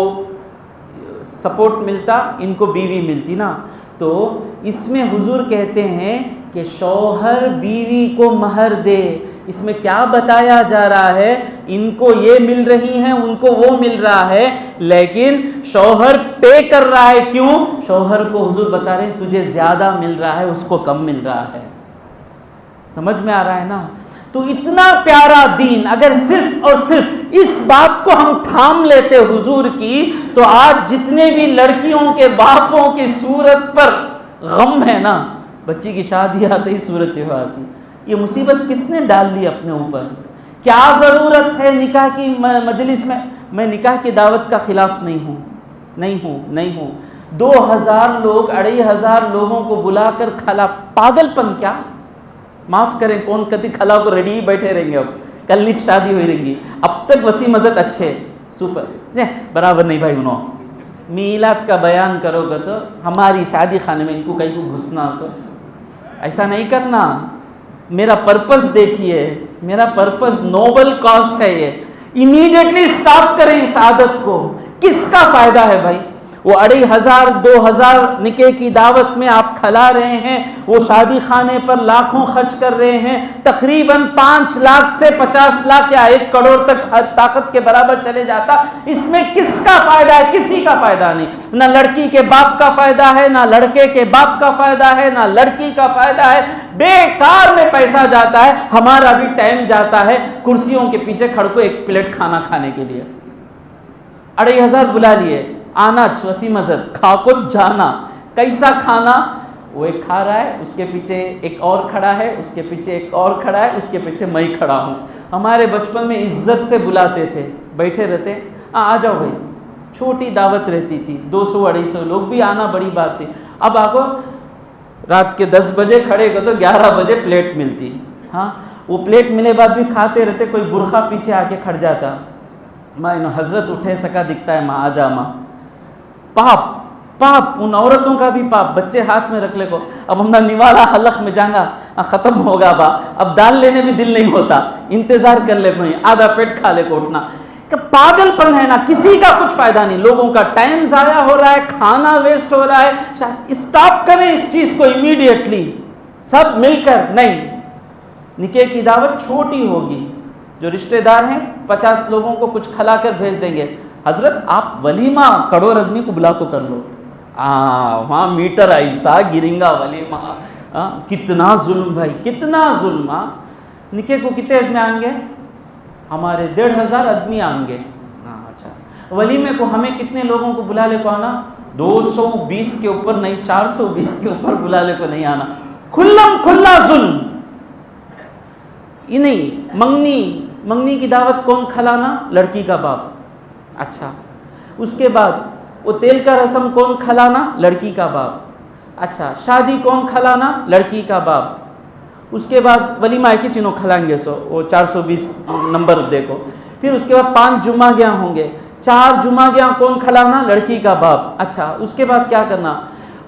سپورٹ ملتا، ان کو بیوی ملتی نا. تو اس میں حضور کہتے ہیں کہ شوہر بیوی کو مہر دے. اس میں کیا بتایا جا رہا ہے؟ ان کو یہ مل رہی ہیں، ان کو وہ مل رہا ہے، لیکن شوہر پے کر رہا ہے. کیوں؟ شوہر کو حضور بتا رہے ہیں تجھے زیادہ مل رہا ہے، اس کو کم مل رہا ہے. سمجھ میں آ رہا ہے نا؟ تو اتنا پیارا دین اگر صرف اور صرف اس بات کو ہم تھام لیتے حضور کی، تو آج جتنے بھی لڑکیوں کے باپوں کی صورت پر غم ہے نا، بچی کی شادی آتی ہی صورت یہ آتی. یہ مصیبت کس نے ڈال لی اپنے اوپر؟ کیا ضرورت ہے نکاح کی مجلس میں؟ میں نکاح کی دعوت کا خلاف نہیں ہوں. 2000 لوگ 2500 لوگوں کو بلا کر کھلا، پاگل پن کیا؟ معاف کریں کون کتی کھلا کو ریڈی ہی بیٹھے رہیں گے. اب کل نیچ شادی ہوئی رہیں گی. اب تک وسیم عزت اچھے سپر برابر نہیں بھائی. انہوں میلاد کا بیان کرو گے تو ہماری شادی خانے میں ان کو کہیں کو گھسنا سو ایسا نہیں کرنا. میرا پرپس دیکھیے، میرا پرپس نوبل کاز ہے. یہ امیڈیٹلی سٹاپ کریں اس عادت کو. کس کا فائدہ ہے بھائی؟ وہ 2500 2000 نکاح کی دعوت میں آپ کھلا رہے ہیں، وہ شادی خانے پر لاکھوں خرچ کر رہے ہیں. تقریباً 5 لاکھ سے 50 لاکھ یا 1 کروڑ تک ہر طاقت کے برابر چلے جاتا. اس میں کس کا فائدہ ہے؟ کسی کا فائدہ نہیں. نہ لڑکی کے باپ کا فائدہ ہے، نہ لڑکے کے باپ کا فائدہ ہے، نہ لڑکی کا فائدہ ہے. بیکار میں پیسہ جاتا ہے، ہمارا بھی ٹائم جاتا ہے کرسیوں کے پیچھے کھڑ کو 1 پلیٹ کھانا کھانے کے لیے. 2500 بلا لیے، آنا وسیم عزت کھا کو جانا. کیسا کھانا؟ وہ ایک کھا رہا ہے، اس کے پیچھے ایک اور کھڑا ہے، اس کے پیچھے ایک اور کھڑا ہے، اس کے پیچھے میں کھڑا ہوں. ہمارے بچپن میں عزت سے بلاتے تھے، بیٹھے رہتے آ جاؤ بھائی. چھوٹی دعوت رہتی تھی، 200 250 لوگ بھی آنا بڑی بات تھی. اب آگو رات کے 10 بجے کھڑے گا تو 11 بجے پلیٹ ملتی. ہاں وہ پلیٹ ملے بعد بھی کھاتے رہتے. کوئی برخا پیچھے آ کے کھڑ جاتا، ماں حضرت اٹھے سکا دکھتا ہے، ماں آ جا ماں. پاپ ان عورتوں کا بھی پاپ. بچے ہاتھ میں رکھ لے کو. اب ہم نوالا حلق میں جائیں گا، ختم ہوگا با. اب دال لینے بھی دل نہیں ہوتا، انتظار کر لے کوئی آدھا پیٹ کھا لے کو اٹھنا. کہ پاگل پن ہے نا، کسی کا کچھ فائدہ نہیں. لوگوں کا ٹائم ضائع ہو رہا ہے، کھانا ویسٹ ہو رہا ہے. اسٹاپ کریں اس چیز کو امیڈیٹلی سب مل کر. نہیں، نکاح کی دعوت چھوٹی ہوگی. جو رشتہ دار ہیں 50 لوگوں کو کچھ کھلا کر بھیج دیں گے. حضرت آپ ولیمہ کروڑ آدمی کو بلا کو کر لو. وہاں میٹر ایسا گریں گا ولیمہ. کتنا ظلم بھائی، کتنا ظلم. نکاح کو کتنے آدمی آئیں گے؟ ہمارے 1500 آدمی آئیں گے. اچھا ولیمے کو ہمیں کتنے لوگوں کو بلا لے کو آنا؟ 220 کے اوپر نہیں، 420 کے اوپر بلا لے کو نہیں آنا. کھلا ظلم. یہ نہیں منگنی کی دعوت کون کھلانا؟ لڑکی کا باپ. اچھا اس کے بعد وہ تیل کا رسم کون کھلانا؟ لڑکی کا باپ. اچھا شادی کون کھلانا؟ لڑکی کا باپ. اس کے بعد ولیمہ ایک ہی چینوں کھلائیں گے سو وہ 420 نمبر دیکھو. پھر اس کے بعد 5 جمعہ گیاں ہوں گے. 4 جمعہ گیاں کون کھلانا؟ لڑکی کا باپ. اچھا اس کے بعد کیا کرنا؟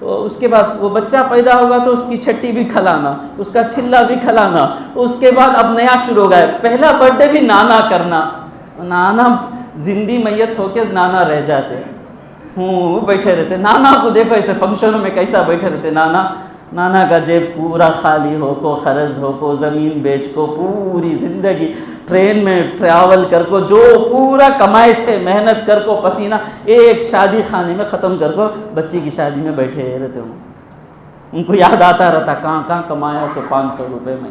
اس کے بعد وہ بچہ پیدا ہوگا تو اس کی چھٹی بھی کھلانا، اس کا چھلا بھی کھلانا. اس کے بعد اب نیا شروع ہو گیا، پہلا برتھ ڈے بھی نانا کرنا. نانا زندی میت ہو کے نانا رہ جاتے بیٹھے رہتے. نانا کو دیکھو ایسے فنکشنوں میں کیسا بیٹھے رہتے. نانا کا جیب پورا خالی ہو کو، خرچ ہو کو، زمین بیچ کو، پوری زندگی ٹرین میں ٹریول کر کو، جو پورا کمائے تھے محنت کر کو، پسینہ ایک شادی خانے میں ختم کر کو بچی کی شادی میں بیٹھے رہتے ہوں. ان کو یاد آتا رہتا کہاں کمایا سو 500 روپے میں.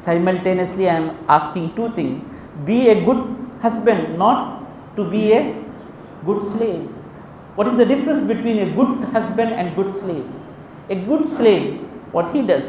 Simultaneously I am asking two things, be a good husband, not to be a good slave. What is the difference between a good husband and good slave? A good slave, what he does?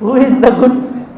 Who is the good?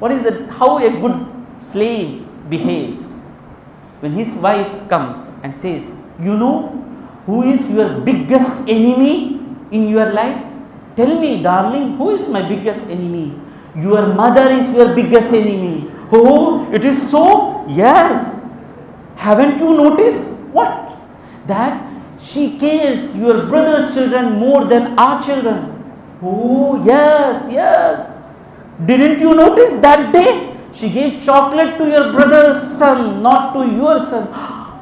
What is the how a good slave behaves when his wife comes and says, you know who is your biggest enemy in your life? Tell me darling, who is my biggest enemy? Your mother is your biggest enemy. Oh, it is so? Yes. Haven't you noticed? What? That she cares your brother's children more than our children. Oh, yes, yes. Didn't you notice that day? She gave chocolate to your brother's son, not to your son.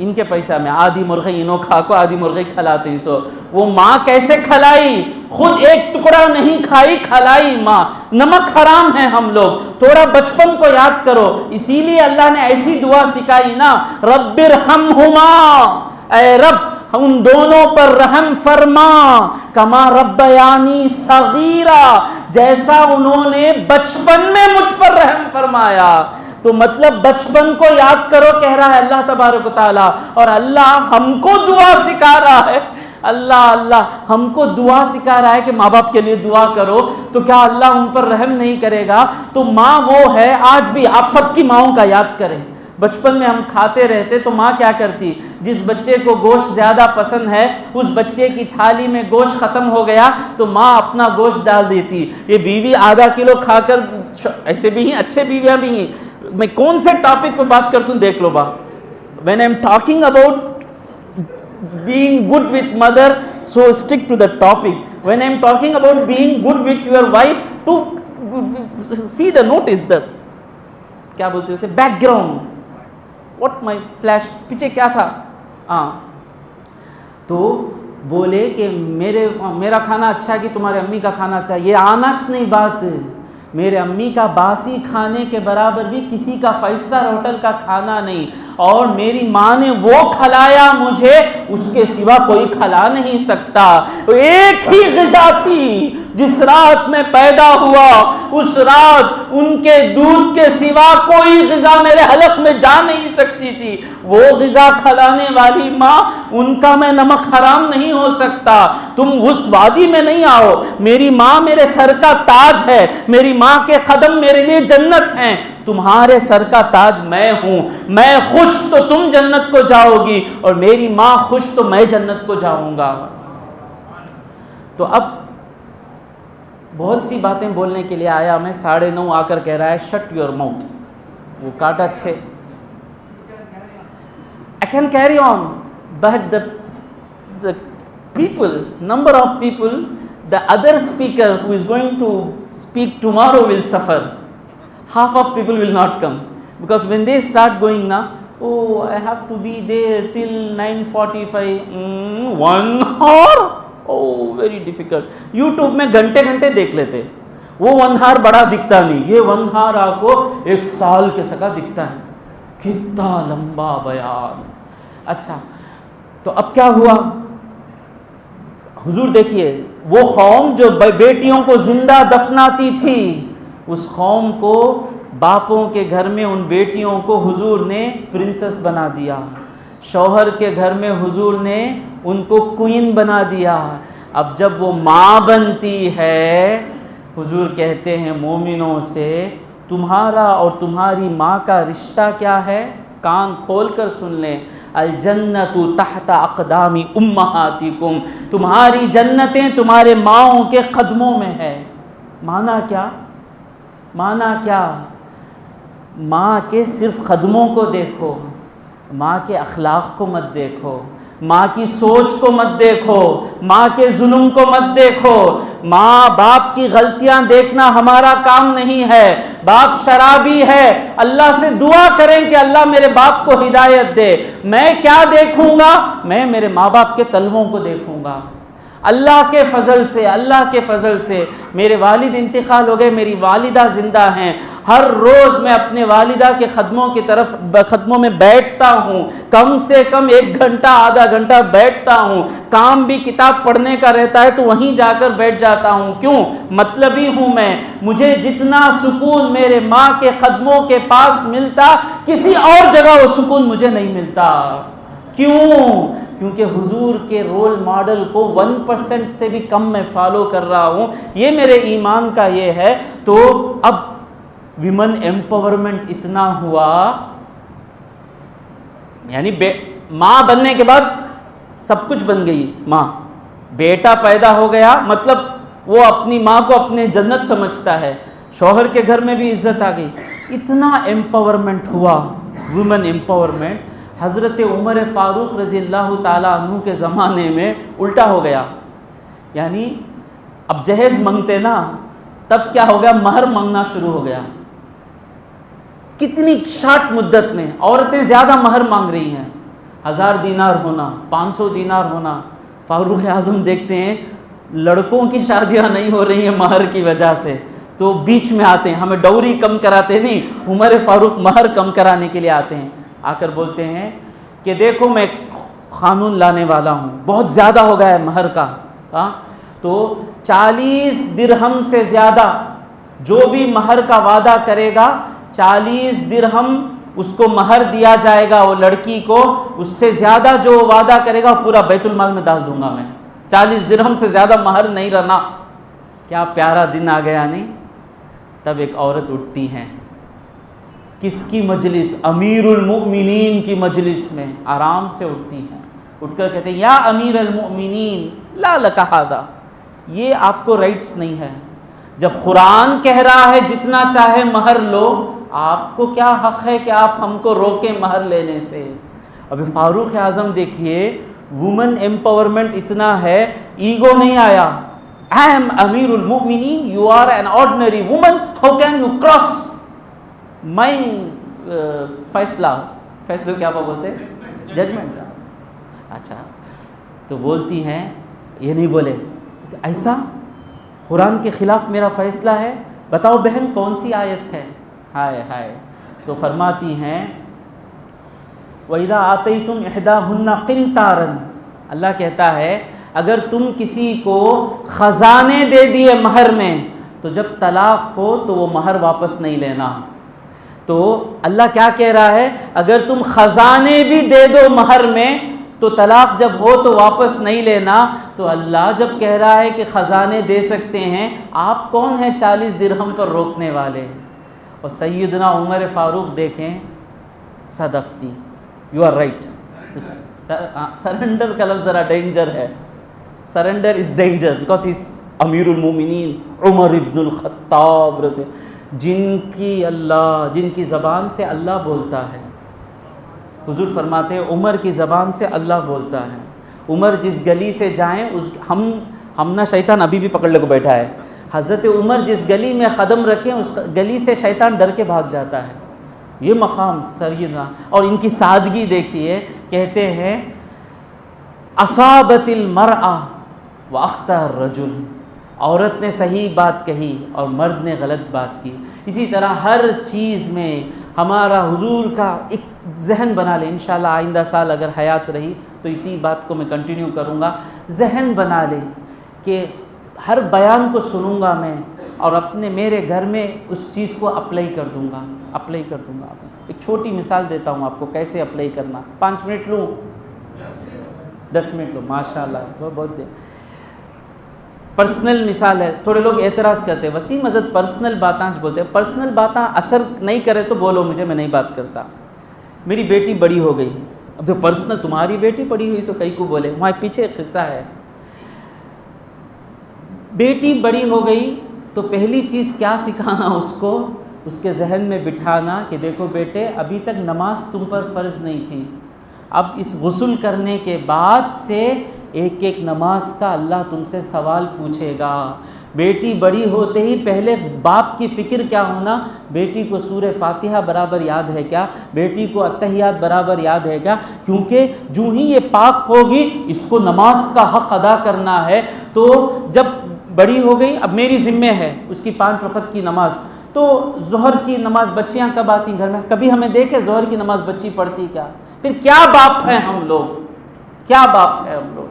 ان کے پیسہ میں آدھی مرغی انہوں کھا کو آدھی مرغی کھلاتے سو. وہ ماں کیسے کھلائی؟ خود ایک ٹکڑا نہیں کھائی، کھلائی ماں. نمک حرام ہے ہم لوگ. تھوڑا بچپن کو یاد کرو. اسی لیے اللہ نے ایسی دعا سکھائی نا، رب ارحمہما، اے رب ان دونوں پر رحم فرما، کما ربیانی صغیرا، جیسا انہوں نے بچپن میں مجھ پر رحم فرمایا. تو مطلب بچپن کو یاد کرو کہہ رہا ہے اللہ تبارک و تعالی. اور اللہ ہم کو دعا سکھا رہا ہے. اللہ ہم کو دعا سکھا رہا ہے کہ ماں باپ کے لیے دعا کرو. تو کیا اللہ ان پر رحم نہیں کرے گا؟ تو ماں وہ ہے. آج بھی آپ سب کی ماؤں کا یاد کریں. بچپن میں ہم کھاتے رہتے تو ماں کیا کرتی؟ جس بچے کو گوشت زیادہ پسند ہے، اس بچے کی تھالی میں گوشت ختم ہو گیا تو ماں اپنا گوشت ڈال دیتی. یہ بیوی آدھا کلو کھا کر، ایسے بھی ہیں اچھے بیویاں بھی ہیں. میں کون سے ٹاپک پہ بات کرتا ہوں دیکھ لو با. when I'm talking about being good with mother, so stick to the topic. when I'm talking about being good with your wife, to see the notice the کیا بولتے ہیں اسے، background. What my flash پیچھے کیا تھا؟ تو بولے کہ میرا کھانا اچھا ہے کہ تمہارے امی کا کھانا اچھا ہے. یہ آناچ نہیں بات. میرے امی کا باسی کھانے کے برابر بھی کسی کا 5 اسٹار ہوٹل کا کھانا نہیں. اور میری ماں نے وہ کھلایا مجھے، اس کے سوا کوئی کھلا نہیں سکتا. ایک ہی غذا تھی جس رات میں پیدا ہوا، اس رات ان کے دودھ کے سوا کوئی غذا میرے حلق میں جا نہیں سکتی تھی. وہ غذا کھلانے والی ماں، ان کا میں نمک حرام نہیں ہو سکتا. تم اس وادی میں نہیں آؤ. میری ماں میرے سر کا تاج ہے. میری ماں کے قدم میرے لیے جنت ہیں. تمہارے سر کا تاج میں ہوں. میں خوش تو تم جنت کو جاؤ گی، اور میری ماں خوش تو میں جنت کو جاؤں گا. تو اب بہت سی باتیں بولنے کے لیے آیا میں. 9:30 آ کر کہہ رہا ہے شٹ یور ماؤتھ. وہ کاٹا 6. I can carry on, but the people, number of people, the other speaker who is going to speak tomorrow will suffer. Half of people will not come, because when they start going now, oh, I have to be there till 9:45. 1 hour? Oh, very difficult. YouTube میں گھنٹے گھنٹے دیکھ لیتے. وہ 1 hour بڑا دکھتا نہیں. یہ 1 hour آپ کو 1 سال کے سکا دکھتا ہے. کتنا لمبا بیان. اچھا تو اب کیا ہوا؟ حضور دیکھیے، وہ قوم جو بیٹیوں کو زندہ دفناتی تھی، اس قوم کو باپوں کے گھر میں ان بیٹیوں کو حضور نے پرنسس بنا دیا. شوہر کے گھر میں حضور نے ان کو کوئین بنا دیا. اب جب وہ ماں بنتی ہے، حضور کہتے ہیں مومنوں سے، تمہارا اور تمہاری ماں کا رشتہ کیا ہے؟ کان کھول کر سن لیں. الجنت تحت اقدام امہاتکم. تمہاری جنتیں تمہارے ماؤں کے قدموں میں ہے. مانا کیا؟ مانا کیا؟ ماں کے صرف قدموں کو دیکھو. ماں کے اخلاق کو مت دیکھو. ماں کی سوچ کو مت دیکھو. ماں کے ظلم کو مت دیکھو. ماں باپ کی غلطیاں دیکھنا ہمارا کام نہیں ہے. باپ شرابی ہے، اللہ سے دعا کریں کہ اللہ میرے باپ کو ہدایت دے. میں کیا دیکھوں گا؟ میں میرے ماں باپ کے تلووں کو دیکھوں گا. اللہ کے فضل سے، اللہ کے فضل سے میرے والد انتقال ہو گئے، میری والدہ زندہ ہیں. ہر روز میں اپنے والدہ کے قدموں میں بیٹھتا ہوں. کم سے کم 1 گھنٹہ آدھا گھنٹہ بیٹھتا ہوں. کام بھی کتاب پڑھنے کا رہتا ہے تو وہیں جا کر بیٹھ جاتا ہوں. کیوں؟ مطلبی ہوں میں. مجھے جتنا سکون میرے ماں کے قدموں کے پاس ملتا، کسی اور جگہ وہ سکون مجھے نہیں ملتا. کیوں؟ کیونکہ حضور کے رول ماڈل کو 1% سے بھی کم میں فالو کر رہا ہوں. یہ میرے ایمان کا یہ ہے. تو اب ویمن ایمپاورمنٹ اتنا ہوا، یعنی ماں بننے کے بعد سب کچھ بن گئی. ماں، بیٹا پیدا ہو گیا، مطلب وہ اپنی ماں کو اپنے جنت سمجھتا ہے. شوہر کے گھر میں بھی عزت آ گئی. اتنا ایمپاورمنٹ ہوا، ویمن ایمپاورمنٹ. حضرت عمر فاروق رضی اللہ تعالیٰ عنہ کے زمانے میں الٹا ہو گیا. یعنی اب جہیز مانگتے نا، تب کیا ہو گیا؟ مہر مانگنا شروع ہو گیا. کتنی شارٹ مدت میں عورتیں زیادہ مہر مانگ رہی ہیں. 1000 دینار ہونا، 500 دینار ہونا. فاروق اعظم دیکھتے ہیں لڑکوں کی شادیاں نہیں ہو رہی ہیں مہر کی وجہ سے، تو بیچ میں آتے ہیں، ہمیں ڈوری کم کراتے نہیں، عمر فاروق مہر کم کرانے کے لیے آتے ہیں. آ کر بولتے ہیں کہ دیکھو میں قانون لانے والا ہوں، بہت زیادہ ہو گیا ہے مہر کا. تو 40 درہم سے زیادہ جو بھی مہر کا وعدہ کرے گا، 40 درہم اس کو مہر دیا جائے گا وہ لڑکی کو. اس سے زیادہ جو وعدہ کرے گا پورا بیت المال میں ڈال دوں گا میں. 40 درہم سے زیادہ مہر نہیں رہنا. کیا پیارا دن آ گیا نہیں. تب ایک عورت اٹھتی ہے، کس کی مجلس؟ امیر المؤمنین کی مجلس میں آرام سے اٹھتی ہیں. اٹھ کر کہتے ہیں یا امیر المؤمنین لا لک ھذا، یہ آپ کو رائٹس نہیں ہے. جب قرآن کہہ رہا ہے جتنا چاہے مہر لو، آپ کو کیا حق ہے کہ آپ ہم کو روکیں مہر لینے سے؟ ابھی فاروق اعظم دیکھیے، وومن ایمپاورمنٹ اتنا ہے، ایگو نہیں آیا. I am امیر المؤمنین، you are an ordinary woman, how can you cross my فیصلہ کیا بولتے ہیں؟ ججمنٹ. اچھا، تو بولتی ہیں، یہ نہیں بولے ایسا قرآن کے خلاف میرا فیصلہ ہے، بتاؤ بہن کون سی آیت ہے؟ ہائے ہائے. تو فرماتی ہیں وَإِذَا آتَيْتُمْ إِحْدَاهُنَّ قِنْطَارًا، اللہ کہتا ہے اگر تم کسی کو خزانے دے دیے مہر میں، تو جب طلاق ہو تو وہ مہر واپس نہیں لینا. تو اللہ کیا کہہ رہا ہے؟ اگر تم خزانے بھی دے دو مہر میں تو طلاق جب ہو تو واپس نہیں لینا. تو اللہ جب کہہ رہا ہے کہ خزانے دے سکتے ہیں، آپ کون ہیں 40 درہم پر روکنے والے؟ اور سیدنا عمر فاروق دیکھیں، صدقتی، یو آر رائٹ. سرنڈر کا لفظ ذرا ڈینجر ہے. Surrender is danger because is امیر المومنین عمر ابن الخطاب، جن کی زبان سے اللہ بولتا ہے. حضور فرماتے ہیں عمر کی زبان سے اللہ بولتا ہے. عمر جس گلی سے جائیں ہم نہ شیطان ابھی بھی پکڑ لے کو بیٹھا ہے. حضرت عمر جس گلی میں قدم رکھیں اس گلی سے شیطان ڈر کے بھاگ جاتا ہے. یہ مقام سیدنا، اور ان کی سادگی دیکھیے. کہتے ہیں اصابت المرأة واخطأ الرجل، عورت نے صحیح بات کہی اور مرد نے غلط بات کی. اسی طرح ہر چیز میں ہمارا حضور کا ایک ذہن بنا لے. انشاءاللہ آئندہ سال اگر حیات رہی تو اسی بات کو میں کنٹینیو کروں گا. ذہن بنا لے کہ ہر بیان کو سنوں گا میں اور میرے گھر میں اس چیز کو اپلائی کر دوں گا. ایک چھوٹی مثال دیتا ہوں آپ کو کیسے اپلائی کرنا. 5 منٹ لوں، 10 منٹ لوں، ماشاءاللہ بہت دیر. پرسنل مثال ہے. تھوڑے لوگ اعتراض کرتے ہیں وسیم حضرت پرسنل باتاں بولتے ہیں. پرسنل باتاں اثر نہیں کرے تو بولو مجھے، میں نہیں بات کرتا. میری بیٹی بڑی ہو گئی، اب جو پرسنل تمہاری بیٹی بڑی ہوئی سو کئی کو بولے، وہاں پیچھے ایک قصہ ہے. بیٹی بڑی ہو گئی تو پہلی چیز کیا سکھانا اس کو، اس کے ذہن میں بٹھانا کہ دیکھو بیٹے ابھی تک نماز تم پر فرض نہیں تھی، اب اس غسل کرنے کے بعد سے ایک ایک نماز کا اللہ تم سے سوال پوچھے گا. بیٹی بڑی ہوتے ہی پہلے باپ کی فکر کیا ہونا، بیٹی کو سورہ فاتحہ برابر یاد ہے کیا، بیٹی کو اتحیات برابر یاد ہے کیا، کیونکہ جو ہی یہ پاک ہوگی اس کو نماز کا حق ادا کرنا ہے. تو جب بڑی ہو گئی اب میری ذمہ ہے اس کی 5 وقت کی نماز. تو ظہر کی نماز بچیاں کب آتی گھر میں؟ کبھی ہمیں دیکھے ظہر کی نماز بچی پڑھتی کیا؟ پھر کیا باپ ہیں ہم لوگ، کیا باپ ہیں ہم لوگ.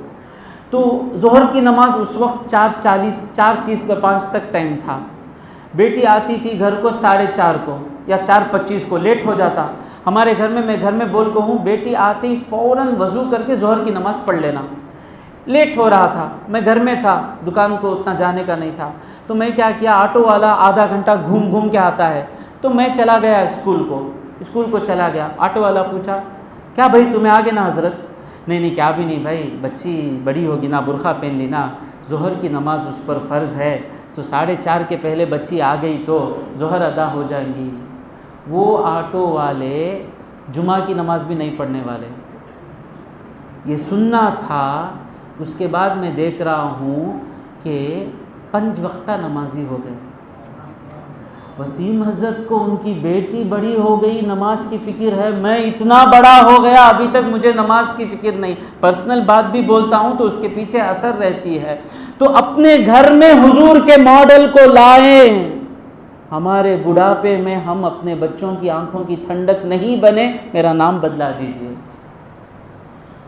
تو ظہر کی نماز اس وقت 4:40 4:30 پہ 5 تک ٹائم تھا. بیٹی آتی تھی گھر کو 4:30 کو یا 4:25 کو، لیٹ ہو جاتا. ہمارے گھر میں گھر میں بول کو ہوں بیٹی آتے ہی فوراً وضو کر کے ظہر کی نماز پڑھ لینا. لیٹ ہو رہا تھا، میں گھر میں تھا، دکان کو اتنا جانے کا نہیں تھا. تو میں کیا کیا، آٹو والا آدھا گھنٹہ گھوم کے آتا ہے تو میں چلا گیا اسکول کو چلا گیا. آٹو والا پوچھا کیا بھائی تمہیں آگے نا حضرت؟ نہیں کیا بھی نہیں بھائی، بچی بڑی ہوگی نا، برقع پہن لی نا، ظہر کی نماز اس پر فرض ہے، تو 4:30 کے پہلے بچی آ گئی تو ظہر ادا ہو جائیں گی. وہ آٹو والے جمعہ کی نماز بھی نہیں پڑھنے والے. یہ سننا تھا. اس کے بعد میں دیکھ رہا ہوں کہ 5 وقتہ نمازی ہو گئے. وسیم حضرت کو ان کی بیٹی بڑی ہو گئی، نماز کی فکر ہے، میں اتنا بڑا ہو گیا ابھی تک مجھے نماز کی فکر نہیں۔ پرسنل بات بھی بولتا ہوں تو اس کے پیچھے اثر رہتی ہے۔ تو اپنے گھر میں حضور کے ماڈل کو لائیں۔ ہمارے بڑھاپے میں ہم اپنے بچوں کی آنکھوں کی ٹھنڈک نہیں بنے، میرا نام بدلا دیجئے۔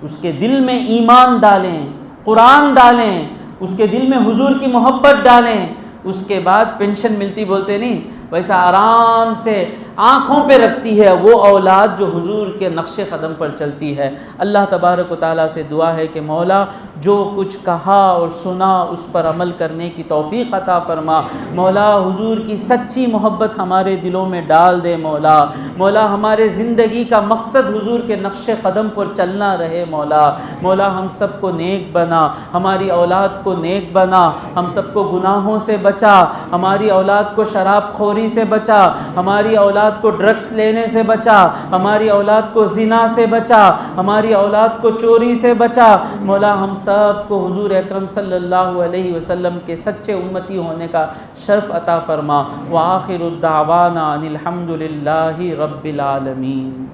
اس کے دل میں ایمان ڈالیں، قرآن ڈالیں، اس کے دل میں حضور کی محبت ڈالیں۔ اس کے بعد پینشن ملتی بولتے نہیں، ویسا آرام سے آنکھوں پہ رکھتی ہے وہ اولاد جو حضور کے نقش قدم پر چلتی ہے۔ اللہ تبارک و تعالیٰ سے دعا ہے کہ مولا جو کچھ کہا اور سنا اس پر عمل کرنے کی توفیق عطا فرما۔ مولا حضور کی سچی محبت ہمارے دلوں میں ڈال دے مولا۔ مولا ہمارے زندگی کا مقصد حضور کے نقش قدم پر چلنا رہے مولا۔ مولا ہم سب کو نیک بنا، ہماری اولاد کو نیک بنا، ہم سب کو گناہوں سے بچا، ہماری اولاد کو شراب خوری سے بچا، ہماری اولاد کو ڈرگس لینے سے بچا، ہماری اولاد کو زنا سے بچا، ہماری اولاد کو چوری سے بچا۔ مولا ہم سب کو حضور اکرم صلی اللہ علیہ وسلم کے سچے امتی ہونے کا شرف عطا فرما۔ وآخر الدعوانا ان الحمد للہ رب العالمین۔